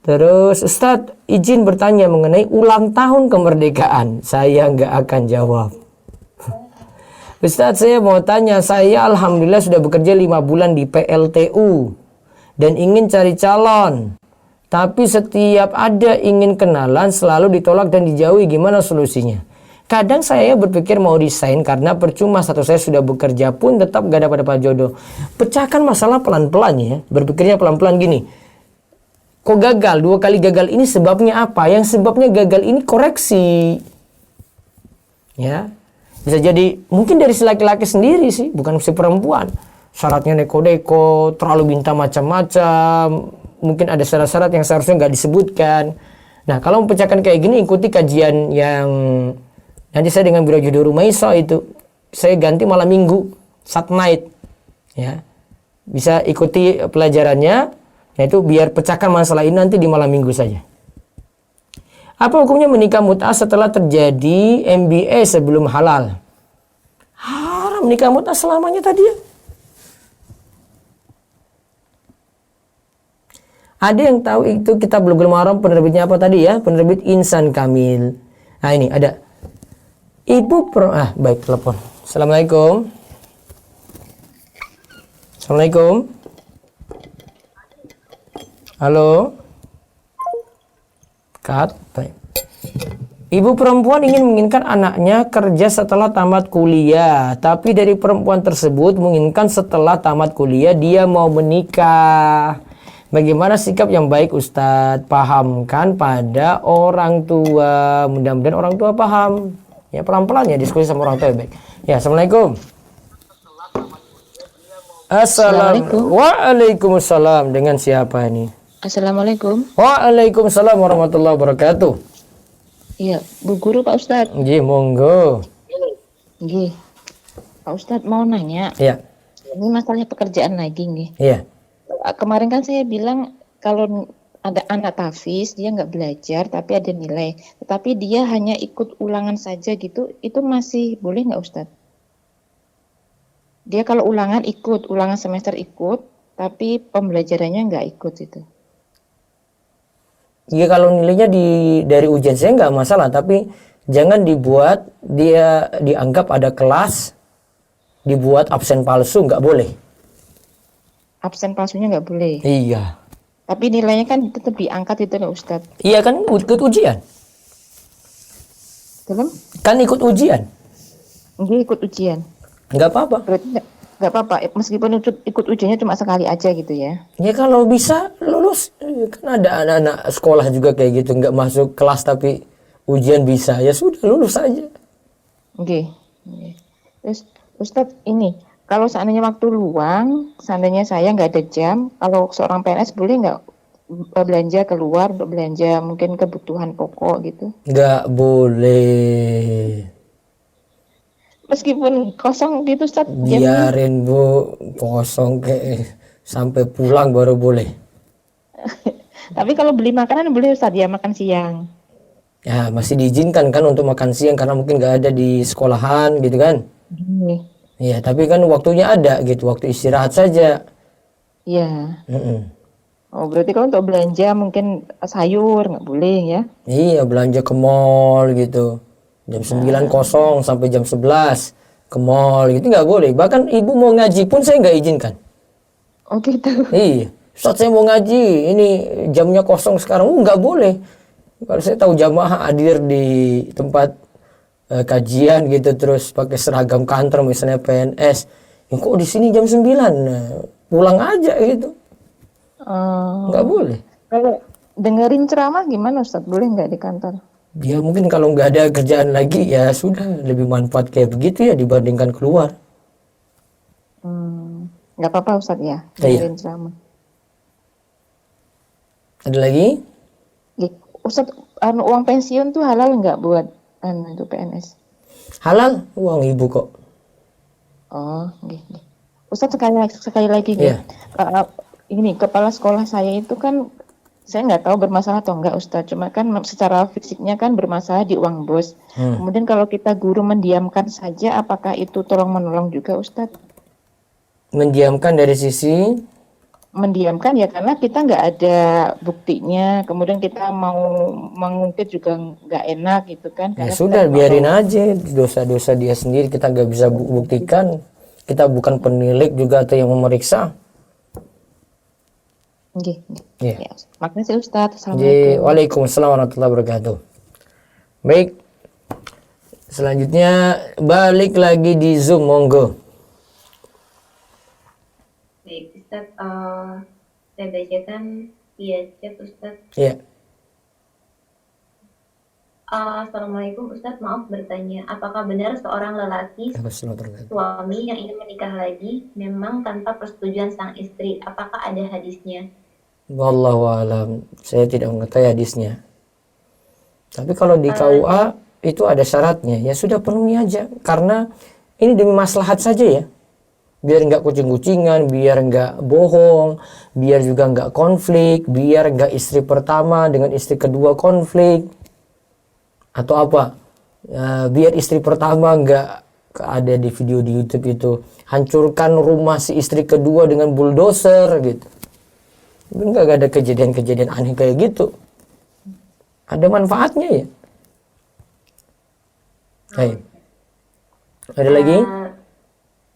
[SPEAKER 1] Terus Ustadz izin bertanya mengenai ulang tahun kemerdekaan. Saya nggak akan jawab. Ustadz, saya mau tanya, saya alhamdulillah sudah bekerja 5 bulan di PLTU dan ingin cari calon. Tapi setiap ada ingin kenalan selalu ditolak dan dijauhi. Gimana solusinya? Kadang saya berpikir mau resign karena percuma, satu saya sudah bekerja pun tetap gak dapat jodoh. Pecahkan masalah pelan-pelan ya. Berpikirnya pelan-pelan gini. Kok gagal? 2 kali gagal ini sebabnya apa? Yang sebabnya gagal ini koreksi. Ya. Bisa jadi mungkin dari si laki-laki sendiri sih, bukan si perempuan. Syaratnya neko-neko, terlalu minta macam-macam. Mungkin ada syarat-syarat yang seharusnya nggak disebutkan. Nah, kalau memecahkan kayak gini, ikuti kajian yang nanti saya dengan Biro Judul Rumaiso itu saya ganti malam minggu, Sat night. Ya. Bisa ikuti pelajarannya. Nah, itu biar pecahkan masalah ini nanti di malam minggu saja. Apa hukumnya menikah mut'ah setelah terjadi MBA sebelum halal? Haram menikah mut'ah selamanya tadi ya. Ada yang tahu itu kitab Bulughul Maram penerbitnya apa tadi ya? Penerbit Insan Kamil. Nah ini ada. Baik telepon. Assalamualaikum. Assalamualaikum. Halo. Cut. Baik. Ibu perempuan menginginkan anaknya kerja setelah tamat kuliah, tapi dari perempuan tersebut menginginkan setelah tamat kuliah dia mau menikah. Bagaimana sikap yang baik Ustadz? Pahamkan pada orang tua. Mudah-mudahan orang tua paham. Ya pelan-pelan ya diskusi sama orang tua ya baik. Ya, Assalamualaikum. Assalamualaikum. Waalaikumsalam. Dengan siapa ini?
[SPEAKER 5] Assalamualaikum.
[SPEAKER 1] Waalaikumsalam warahmatullahi wabarakatuh.
[SPEAKER 5] Iya, Bu Guru Pak Ustadz.
[SPEAKER 1] Nggih, monggo.
[SPEAKER 5] Nggih. Pak Ustadz mau nanya.
[SPEAKER 1] Iya.
[SPEAKER 5] Ini masalah pekerjaan lagi nggih.
[SPEAKER 1] Iya.
[SPEAKER 5] Kemarin kan saya bilang kalau ada anak tahfiz dia nggak belajar tapi ada nilai, tetapi dia hanya ikut ulangan saja gitu, itu masih boleh nggak Ustadz? Dia kalau ulangan semester ikut, tapi pembelajarannya nggak ikut itu.
[SPEAKER 1] Ya kalau nilainya dari ujian saya nggak masalah, tapi jangan dibuat dia dianggap ada kelas, dibuat absen palsu, nggak boleh.
[SPEAKER 5] Absen palsunya nggak boleh.
[SPEAKER 1] Iya.
[SPEAKER 5] Tapi nilainya kan tetap diangkat itu loh Ustadz.
[SPEAKER 1] Iya kan ikut ujian.
[SPEAKER 5] Belum?
[SPEAKER 1] Kan ikut ujian.
[SPEAKER 5] Dia ikut ujian.
[SPEAKER 1] Nggak apa-apa.
[SPEAKER 5] Berarti nggak apa-apa, meskipun ikut ujiannya cuma sekali aja gitu ya.
[SPEAKER 1] Ya kalau bisa lulus. Kan ada anak-anak sekolah juga kayak gitu, nggak masuk kelas tapi ujian bisa. Ya sudah lulus saja.
[SPEAKER 5] Oke. Terus Ustadz ini, kalau seandainya waktu luang, seandainya saya nggak ada jam, kalau seorang PNS boleh nggak belanja keluar untuk belanja mungkin kebutuhan pokok gitu?
[SPEAKER 1] Nggak boleh.
[SPEAKER 5] Meskipun kosong gitu Ustaz jamnya.
[SPEAKER 1] Biarin Bu, kosong kayak sampai pulang baru boleh.
[SPEAKER 5] Tapi kalau beli makanan boleh Ustaz ya, makan siang.
[SPEAKER 1] Ya masih diizinkan kan untuk makan siang karena mungkin nggak ada di sekolahan gitu kan.
[SPEAKER 5] Iya.
[SPEAKER 1] Iya tapi kan waktunya ada gitu, waktu istirahat saja.
[SPEAKER 5] Iya.
[SPEAKER 1] Mm-mm.
[SPEAKER 5] Oh, berarti kalau untuk belanja mungkin sayur nggak boleh ya?
[SPEAKER 1] Iya belanja ke mall gitu. Jam 9 kosong sampai jam 11 ke mall gitu nggak boleh. Bahkan ibu mau ngaji pun saya nggak izinkan.
[SPEAKER 5] Oh gitu.
[SPEAKER 1] Iya, Ustaz saya mau ngaji, ini jamnya kosong sekarang. Nggak boleh. Kalau saya tahu jamaah hadir di tempat kajian gitu terus pakai seragam kantor misalnya PNS. Ya, kok di sini jam 9? Nah, pulang aja gitu. Nggak boleh.
[SPEAKER 5] Kalau dengerin ceramah gimana Ustaz? Boleh nggak di kantor?
[SPEAKER 1] Dia mungkin kalau nggak ada kerjaan lagi ya sudah lebih manfaat kayak begitu ya dibandingkan keluar.
[SPEAKER 5] Nggak apa-apa Ustaz ya,
[SPEAKER 1] Iya.
[SPEAKER 5] dengerin ceramah.
[SPEAKER 1] Ada lagi?
[SPEAKER 5] Ustaz, uang pensiun tuh halal nggak buat itu PNS?
[SPEAKER 1] Halal uang ibu kok.
[SPEAKER 5] Oh, gitu. Ustaz sekali lagi
[SPEAKER 1] Iya.
[SPEAKER 5] ini kepala sekolah saya itu kan saya nggak tahu bermasalah atau enggak Ustaz, cuma kan secara fisiknya kan bermasalah di uang bos. Kemudian kalau kita guru mendiamkan saja, apakah itu tolong menolong juga Ustaz?
[SPEAKER 1] Mendiamkan dari sisi
[SPEAKER 5] Mendiamkan ya karena kita nggak ada buktinya, kemudian kita mau mengungkit juga nggak enak gitu kan.
[SPEAKER 1] ya
[SPEAKER 5] Karena
[SPEAKER 1] sudah
[SPEAKER 5] kita
[SPEAKER 1] biarin aja dosa-dosa dia sendiri kita nggak bisa buktikan. Kita bukan penilik juga atau yang memeriksa.
[SPEAKER 5] Nggih.
[SPEAKER 1] Iya.
[SPEAKER 5] Ya, makasih Ustaz.
[SPEAKER 1] Jadi,
[SPEAKER 5] Assalamualaikum.
[SPEAKER 1] waalaikumsalam warahmatullahi wabarakatuh. Baik, selanjutnya balik lagi di Zoom, monggo.
[SPEAKER 2] Baik, Ustaz, saya bacakan via chat Ustaz.
[SPEAKER 1] Iya.
[SPEAKER 2] Assalamualaikum Ustaz, maaf bertanya, apakah benar seorang lelaki suami yang ingin menikah lagi memang tanpa persetujuan sang istri? Apakah ada hadisnya?
[SPEAKER 1] Wallahu alam, saya tidak mengetahui hadisnya. Tapi kalau di KUA itu ada syaratnya, ya sudah penuhi aja. Karena ini demi maslahat saja ya. Biar nggak kucing-kucingan, biar nggak bohong, biar juga nggak konflik, biar nggak istri pertama dengan istri kedua konflik. Atau apa? Ya, biar istri pertama nggak ada di video di YouTube itu hancurkan rumah si istri kedua dengan bulldozer gitu. Nggak ada kejadian-kejadian aneh kayak gitu. Ada manfaatnya ya. Hai. Ada lagi?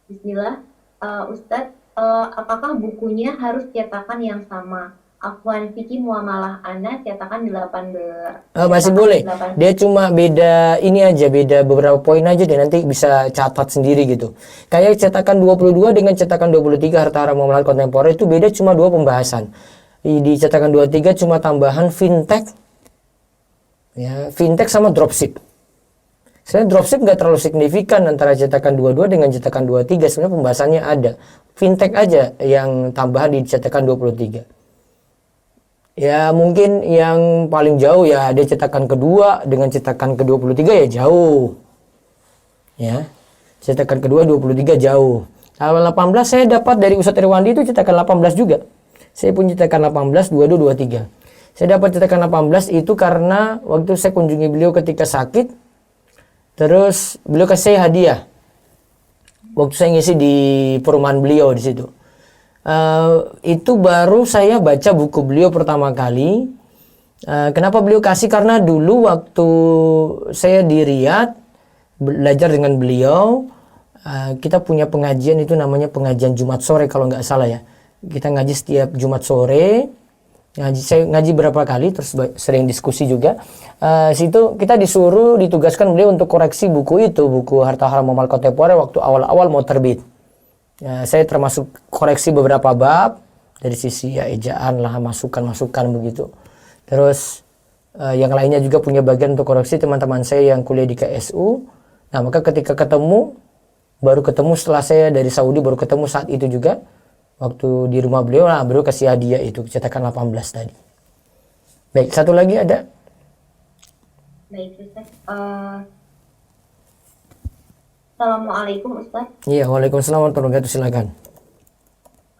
[SPEAKER 2] Bismillah, Ustadz, apakah bukunya harus cetakan yang sama? Afwan Fikih Muamalah Ana cetakan 18.
[SPEAKER 1] Masih boleh. Dia cuma beda ini aja, beda beberapa poin aja dan nanti bisa catat sendiri gitu. Kayak cetakan 22 dengan cetakan 23 Harta Haram Muamalah Kontemporer itu beda cuma 2 pembahasan. Di cetakan 23 cuma tambahan fintech. Ya, fintech sama dropship. Sebenarnya dropship nggak terlalu signifikan antara cetakan 22 dengan cetakan 23. Sebenarnya pembahasannya ada. Fintech aja yang tambahan di cetakan 23. Ya mungkin yang paling jauh ya ada cetakan kedua dengan cetakan ke-23 ya jauh. Ya. Cetakan kedua 23 jauh. Kalau 18 saya dapat dari Ustadz Irwandi itu cetakan 18 juga. Saya punya cetakan 18 22 23. Saya dapat cetakan 18 itu karena waktu saya kunjungi beliau ketika sakit. Terus beliau kasih saya hadiah. Waktu saya ngisi di perumahan beliau di situ. Itu baru saya baca buku beliau pertama kali. Kenapa beliau kasih? Karena dulu waktu saya di Riyadh belajar dengan beliau, kita punya pengajian itu namanya pengajian Jumat sore kalau nggak salah ya. Kita ngaji setiap Jumat sore. Saya ngaji berapa kali, terus sering diskusi juga. Situ kita ditugaskan beliau untuk koreksi buku itu, buku Harta Haram Muamalah Kontemporer waktu awal-awal mau terbit. Saya termasuk koreksi beberapa bab dari sisi ya ejaan lah, masukan begitu. Terus yang lainnya juga punya bagian untuk koreksi teman-teman saya yang kuliah di KSU. Nah maka ketika baru ketemu setelah saya dari Saudi baru ketemu saat itu juga waktu di rumah beliau, nah beliau kasih hadiah itu cetakan 18 tadi. Baik, satu lagi ada?
[SPEAKER 2] Baik, Ustaz. Assalamualaikum Ustaz.
[SPEAKER 1] Iya, waalaikumsalam warahmatullahi wabarakatuh. Silakan.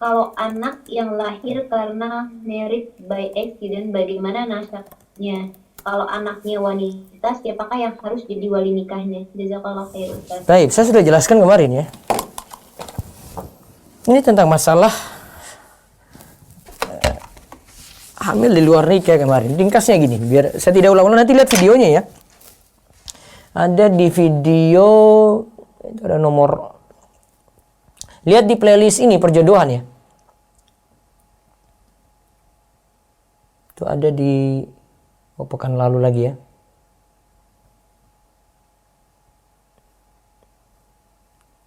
[SPEAKER 2] Kalau anak yang lahir karena married by accident, bagaimana nasabnya? Kalau anaknya wanita, siapakah yang harus jadi wali nikahnya? Jazakallah khair Ustaz.
[SPEAKER 1] Baik, saya sudah jelaskan kemarin ya. Ini tentang masalah hamil di luar nikah kemarin. Ringkasnya gini, biar saya tidak ulang-ulang, nanti lihat videonya ya. Ada di video, itu ada nomor. Lihat di playlist ini perjodohan ya. Itu ada di pekan lalu lagi ya.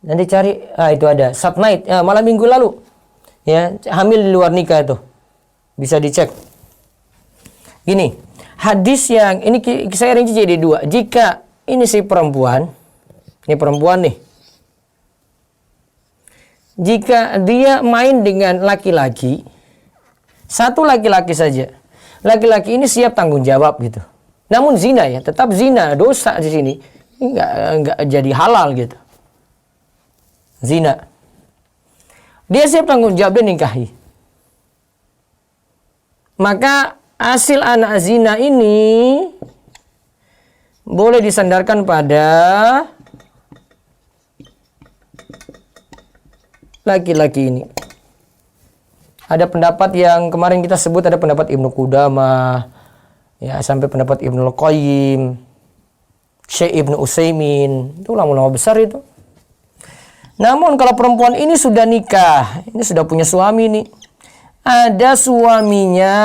[SPEAKER 1] Nanti cari, itu ada Subnight, malam minggu lalu. Ya, hamil di luar nikah itu. Bisa dicek. Gini, hadis yang ini saya rinci jadi dua. Jika ini si perempuan, ini perempuan nih. Jika dia main dengan laki-laki, satu laki-laki saja. Laki-laki ini siap tanggung jawab gitu. Namun zina ya, tetap zina, dosa di sini. Enggak jadi halal gitu. Zina. Dia siap tanggung jawab dan nikahi. Maka hasil anak zina ini boleh disandarkan pada laki-laki ini. Ada pendapat yang kemarin kita sebut, ada pendapat Ibnu Qudamah, ya sampai pendapat Ibnu Al-Qayyim, Syekh Ibnu Utsaimin, itu ulama-ulama besar itu. Namun kalau perempuan ini sudah nikah, ini sudah punya suami nih, ada suaminya,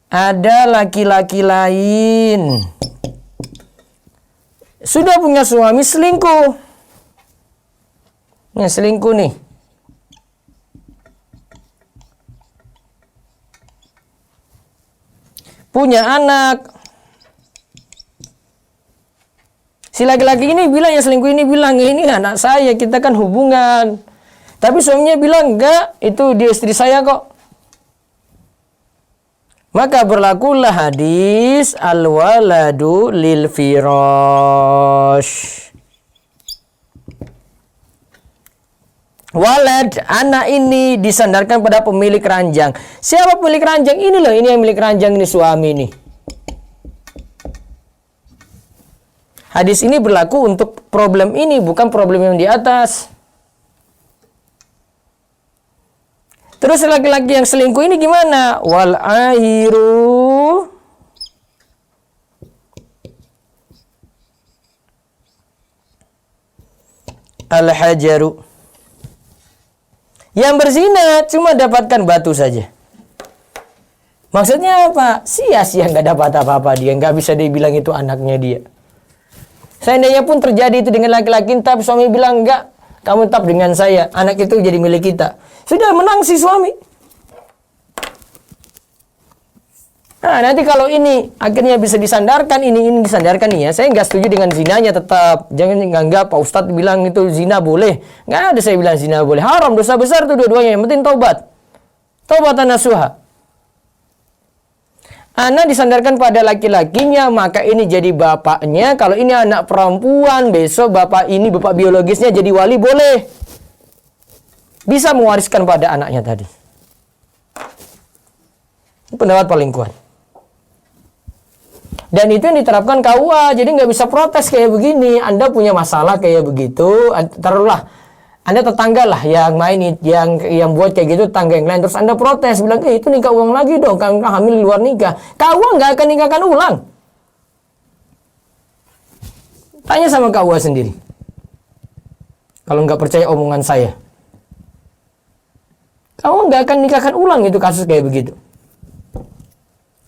[SPEAKER 1] ada laki-laki lain, sudah punya suami selingkuh, nah selingkuh nih. Punya anak. Si laki-laki ini bilang, yang selingkuh ini bilang, ini anak saya, kita kan hubungan. Tapi suaminya bilang, enggak, itu dia istri saya kok. Maka berlakulah hadis al-waladu lil firash. Walad, anak ini disandarkan pada pemilik ranjang. Siapa pemilik ranjang? Ini loh, ini yang milik ranjang, ini suami ini. Hadis ini berlaku untuk problem ini, bukan problem yang di atas. Terus laki-laki yang selingkuh ini gimana? Wal airu al hajaru. Yang berzina cuma dapatkan batu saja. Maksudnya apa? Sia-sia nggak dapat apa-apa dia. Nggak bisa dibilang itu anaknya dia. Seandainya pun terjadi itu dengan laki-laki, tapi suami bilang enggak, kamu tetap dengan saya. Anak itu jadi milik kita. Sudah menang si suami. Nah, nanti kalau ini akhirnya bisa disandarkan, ini disandarkan nih ya. Saya nggak setuju dengan zinanya tetap. Jangan nganggap Pak Ustadz bilang itu zina boleh. Nggak ada saya bilang zina boleh. Haram, dosa besar itu dua-duanya. Yang penting taubat. Taubatan nasuha. Anak disandarkan pada laki-lakinya, maka ini jadi bapaknya. Kalau ini anak perempuan, besok bapak ini, bapak biologisnya jadi wali, boleh. Bisa mewariskan pada anaknya tadi. Ini pendapat paling kuat. Dan itu yang diterapkan KUA, jadi nggak bisa protes kayak begini. Anda punya masalah kayak begitu, taruhlah Anda tetangga lah yang main, yang buat kayak gitu tetangga yang lain, terus Anda protes bilang, itu nikah ulang lagi dong, kan hamil di luar nikah. KUA nggak akan nikahkan ulang. Tanya sama KUA sendiri. Kalau nggak percaya omongan saya, KUA nggak akan nikahkan ulang itu kasus kayak begitu.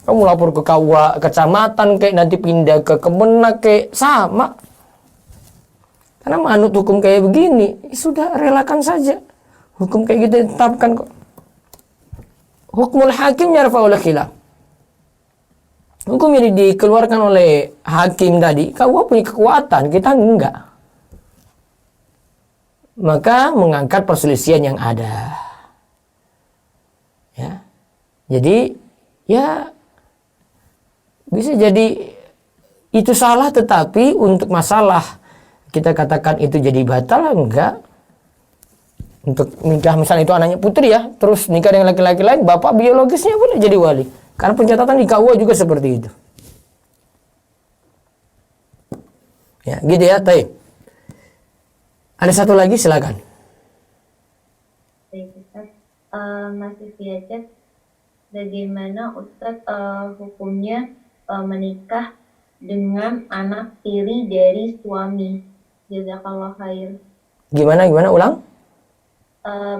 [SPEAKER 1] Kamu lapor ke KUA kecamatan kayak nanti pindah ke Kemenak kayak sama. Karena manut hukum kayak begini, sudah relakan saja. Hukum kayak gitu ditetapkan kok. Hukmul hakim yarfa'ul khilaf. Hukum yang dikeluarkan oleh hakim tadi, KUA punya kekuatan, kita enggak. Maka mengangkat perselisihan yang ada. Ya. Jadi ya bisa jadi itu salah, tetapi untuk masalah kita katakan itu jadi batal, enggak. Untuk nikah misalnya itu anaknya putri ya, terus nikah dengan laki-laki lain, bapak biologisnya boleh jadi wali. Karena pencatatan di KUA juga seperti itu. Ya, gitu ya, Taib. Ada satu lagi, silakan.
[SPEAKER 2] Baik, Ustaz. Masih via chat, bagaimana Ustaz hukumnya menikah dengan anak tiri dari suami? Jazakallah khair.
[SPEAKER 1] Gimana, ulang?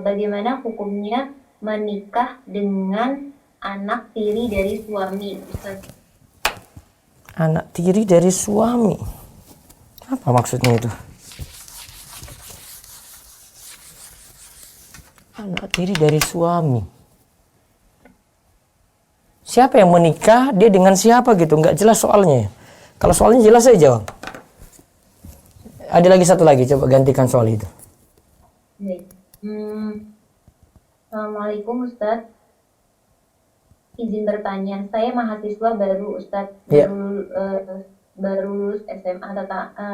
[SPEAKER 2] Bagaimana hukumnya menikah dengan anak tiri dari suami, Ustaz?
[SPEAKER 1] Anak tiri dari suami. Apa maksudnya itu? Anak tiri dari suami. Siapa yang menikah, dia dengan siapa gitu? Nggak jelas soalnya. Kalau soalnya jelas saya jawab. Ada lagi satu lagi, coba gantikan soal itu.
[SPEAKER 2] Baik. Assalamualaikum Ustaz. Izin bertanya, saya mahasiswa baru Ustaz,
[SPEAKER 1] Ya.
[SPEAKER 2] baru lulus SMA.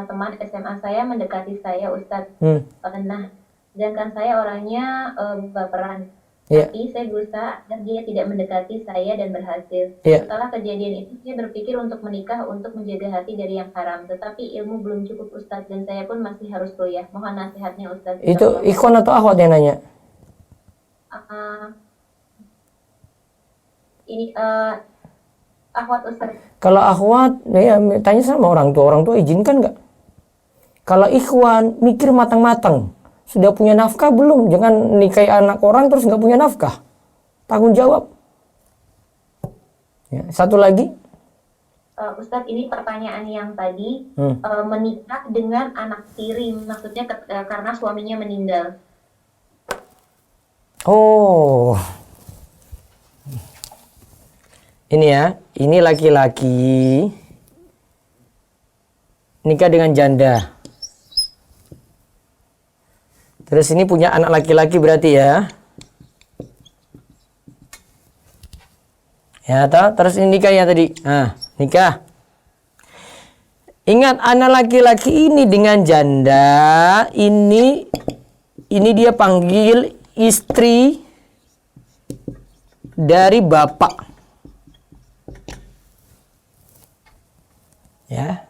[SPEAKER 2] Teman SMA saya mendekati saya Ustaz. Nah, sedangkan saya orangnya baperan.
[SPEAKER 1] Ya.
[SPEAKER 2] Tapi saya berusaha agar dia tidak mendekati saya dan berhasil.
[SPEAKER 1] Ya.
[SPEAKER 2] Setelah kejadian itu, saya berpikir untuk menikah untuk menjaga hati dari yang haram. Tetapi ilmu belum cukup Ustadz dan saya pun masih harus kuliah. Mohon nasihatnya Ustadz.
[SPEAKER 1] Itu ikhwan atau akhwat yang nanya?
[SPEAKER 2] Ini akhwat Ustadz.
[SPEAKER 1] Kalau akhwat, ya tanya sama orang tua izinkan nggak? Kalau ikhwan, mikir matang-matang. Sudah punya nafkah belum? Jangan nikahi anak orang terus nggak punya nafkah. Tanggung jawab. Ya, satu lagi.
[SPEAKER 2] Ustadz, ini pertanyaan yang tadi, menikah dengan anak tiri, maksudnya karena suaminya meninggal.
[SPEAKER 1] Oh. Ini ya, ini laki-laki nikah dengan janda. Terus ini punya anak laki-laki berarti ya. Ya, terus ini nikah ya tadi. Nah, nikah. Ingat, anak laki-laki ini dengan janda, ini dia panggil istri dari bapak. Ya.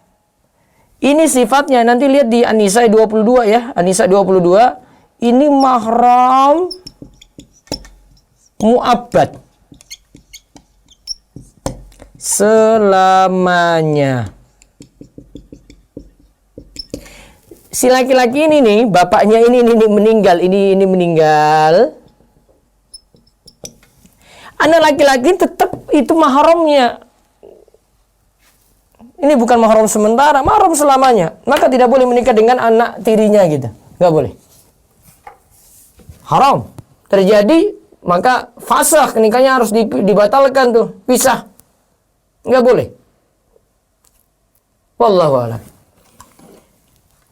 [SPEAKER 1] Ini sifatnya nanti lihat di An-Nisa 22 ya, An-Nisa 22. Ini mahram mu'abbad selamanya. Si laki-laki ini nih, bapaknya ini meninggal, ini meninggal. Anak laki-laki tetap itu mahramnya. Ini bukan mahram sementara, mahram selamanya. Maka tidak boleh menikah dengan anak tirinya gitu. Nggak boleh. Haram. Terjadi, maka fasakh, nikahnya harus dibatalkan tuh. Pisah. Nggak boleh. Wallahu a'lam.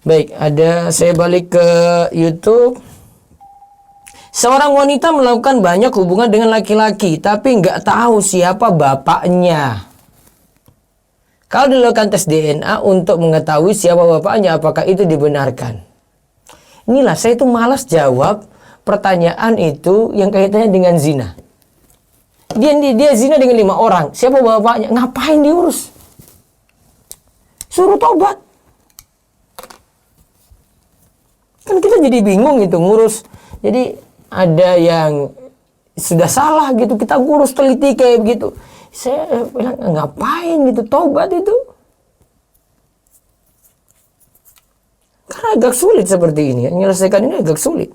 [SPEAKER 1] Baik, saya balik ke YouTube. Seorang wanita melakukan banyak hubungan dengan laki-laki, tapi nggak tahu siapa bapaknya. Kalau dilakukan tes DNA untuk mengetahui siapa bapaknya, apakah itu dibenarkan? Inilah, saya itu malas jawab pertanyaan itu yang kaitannya dengan zina. Dia zina dengan 5 orang. Siapa bapaknya? Ngapain diurus? Suruh tobat. Kan kita jadi bingung gitu ngurus. Jadi ada yang sudah salah gitu, kita ngurus teliti kayak begitu. Saya bilang ngapain gitu, tobat itu. Karena agak sulit seperti ini, menyelesaikan ini agak sulit.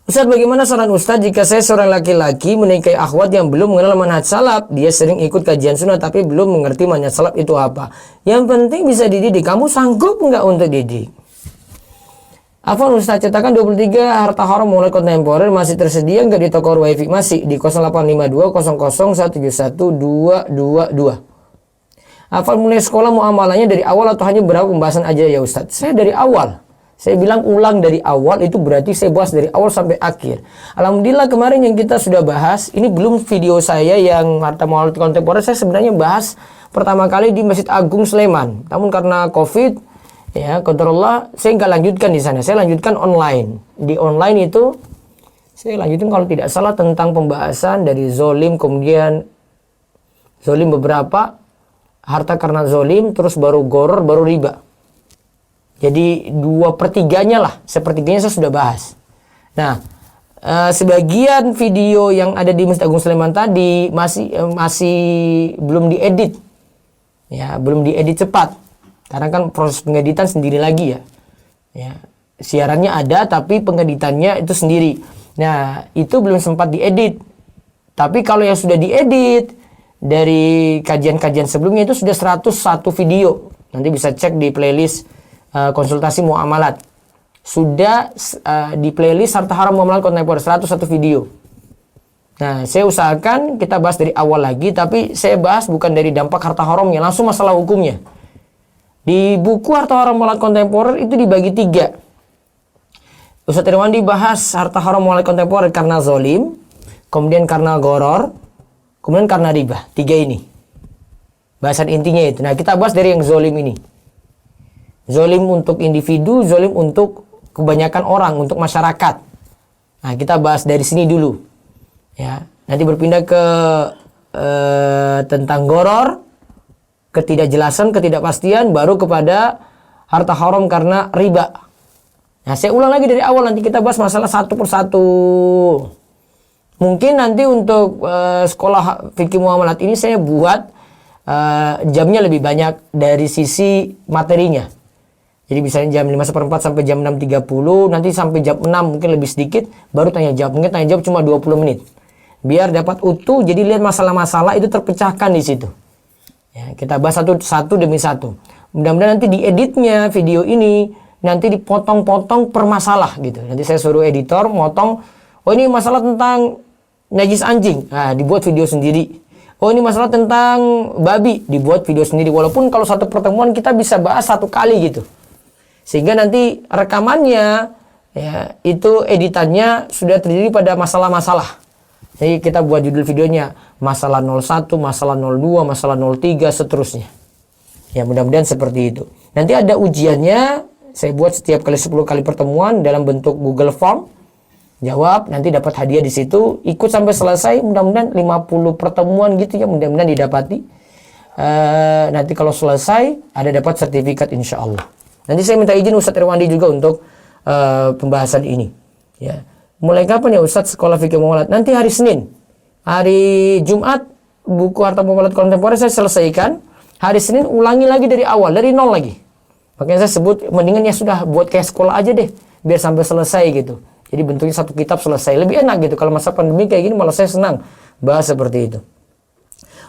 [SPEAKER 1] Ustaz, bagaimana saran Ustaz jika saya seorang laki-laki menikahi akhwat yang belum mengenal manhaj salaf? Dia sering ikut kajian sunnah tapi belum mengerti manhaj salaf itu apa. Yang penting bisa dididik. Kamu sanggup nggak untuk didik? Afwan Ustaz, cetakan 23 harta haram mulai kontemporer masih tersedia nggak di toko wifi? Masih di 0852 00171222. Afwan mulai sekolah muamalahnya dari awal atau hanya berapa pembahasan aja ya Ustaz? Saya dari awal. Saya bilang ulang dari awal, itu berarti saya bahas dari awal sampai akhir. Alhamdulillah kemarin yang kita sudah bahas, ini belum video saya yang harta maulid kontemporer, saya sebenarnya bahas pertama kali di Masjid Agung Sleman. Namun karena Covid, ya qadarullah, saya nggak lanjutkan di sana. Saya lanjutkan online. Di online itu saya lanjutin kalau tidak salah tentang pembahasan dari zolim, kemudian zolim beberapa, harta karena zolim, terus baru goror, baru riba. Jadi 2/3-nya lah, 1/3-nya saya sudah bahas. Nah, sebagian video yang ada di Masjid Agung Sleman tadi masih belum diedit, ya belum diedit cepat, karena kan proses pengeditan sendiri lagi ya. Ya, siarannya ada, tapi pengeditannya itu sendiri. Nah, itu belum sempat diedit. Tapi kalau yang sudah diedit dari kajian-kajian sebelumnya itu sudah 101 video. Nanti bisa cek di playlist konsultasi muamalat. Sudah di playlist harta haram muamalat kontemporer 101 video. Nah, saya usahakan kita bahas dari awal lagi, tapi saya bahas bukan dari dampak harta haramnya, langsung masalah hukumnya. Di buku harta haram muamalat kontemporer itu dibagi 3. Ustadz Irwandi bahas harta haram muamalat kontemporer karena zolim, kemudian karena goror, kemudian karena riba. 3 ini bahasan intinya itu. Nah, kita bahas dari yang zolim ini. Zolim untuk individu, zolim untuk kebanyakan orang, untuk masyarakat. Nah, kita bahas dari sini dulu. Ya, nanti berpindah ke tentang goror, ketidakjelasan, ketidakpastian, baru kepada harta haram karena riba. Nah, saya ulang lagi dari awal, nanti kita bahas masalah satu persatu. Mungkin nanti untuk sekolah fikih muamalat ini saya buat jamnya lebih banyak dari sisi materinya. Jadi misalnya jam 5:04 sampai jam 6.30, nanti sampai jam 6 mungkin lebih sedikit, baru tanya jawab. Mungkin tanya jawab cuma 20 menit. Biar dapat utuh, jadi lihat masalah-masalah itu terpecahkan di situ. Ya, kita bahas satu demi satu. Mudah-mudahan nanti di editnya video ini, nanti dipotong-potong per masalah gitu. Nanti saya suruh editor motong, oh ini masalah tentang najis anjing, nah dibuat video sendiri. Oh ini masalah tentang babi, dibuat video sendiri. Walaupun kalau satu pertemuan kita bisa bahas 1 kali gitu. Sehingga nanti rekamannya, ya, itu editannya sudah terdiri pada masalah-masalah. Jadi kita buat judul videonya masalah 01, masalah 02, masalah 03, seterusnya. Ya mudah-mudahan seperti itu. Nanti ada ujiannya, saya buat setiap kali 10 kali pertemuan dalam bentuk Google Form. Jawab, nanti dapat hadiah di situ. Ikut sampai selesai, mudah-mudahan 50 pertemuan gitu ya, mudah-mudahan didapati. Nanti kalau selesai, ada dapat sertifikat insya Allah. Nanti saya minta izin Ustadz Irwandi juga untuk pembahasan ini. Ya. Mulai kapan ya Ustadz sekolah fikih muamalat? Nanti hari Senin. Hari Jumat buku harta muamalat kontemporer saya selesaikan. Hari Senin ulangi lagi dari awal, dari nol lagi. Makanya saya sebut mendingan ya sudah buat kayak sekolah aja deh, biar sampai selesai gitu. Jadi bentuknya satu kitab selesai. Lebih enak gitu. Kalau masa pandemi kayak gini malah saya senang bahas seperti itu.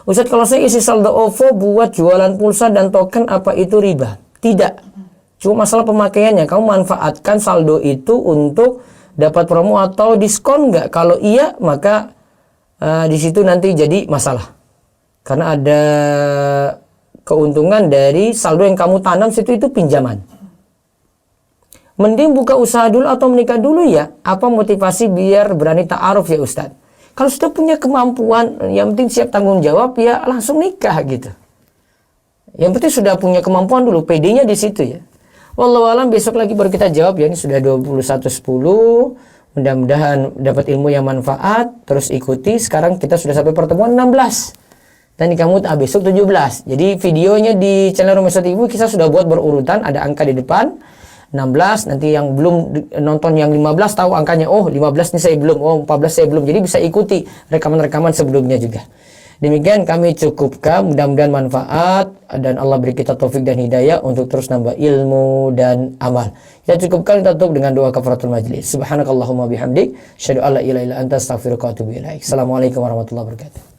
[SPEAKER 1] Ustadz, kalau saya isi saldo OVO buat jualan pulsa dan token, apa itu riba? Tidak. Cuma masalah pemakaiannya. Kamu manfaatkan saldo itu untuk dapat promo atau diskon nggak? Kalau iya, maka di situ nanti jadi masalah. Karena ada keuntungan dari saldo yang kamu tanam situ, itu pinjaman. Mending buka usaha dulu atau menikah dulu ya. Apa motivasi biar berani ta'aruf ya Ustadz? Kalau sudah punya kemampuan, yang penting siap tanggung jawab, ya langsung nikah gitu. Yang penting sudah punya kemampuan dulu, PD-nya di situ ya. Wallahualam, besok lagi baru kita jawab ya. Ini sudah 21.10. Mudah-mudahan dapat ilmu yang manfaat. Terus ikuti. Sekarang kita sudah sampai pertemuan 16. Dan kamu besok 17. Jadi videonya di channel Rumah Ustadz Ibu kita sudah buat berurutan. Ada angka di depan. 16. Nanti yang belum nonton yang 15 tahu angkanya. Oh 15 ini saya belum. Oh 14 saya belum. Jadi bisa ikuti rekaman-rekaman sebelumnya juga. Demikian kami cukupkan, mudah-mudahan manfaat dan Allah beri kita taufik dan hidayah untuk terus nambah ilmu dan amal. Kita cukupkan, kita tutup dengan doa kafaratul majlis. Subhanakallahumma bihamdik, asyhadu an la ilaha illa anta, astaghfiruka wa atubu ilaik. Assalamualaikum warahmatullahi wabarakatuh.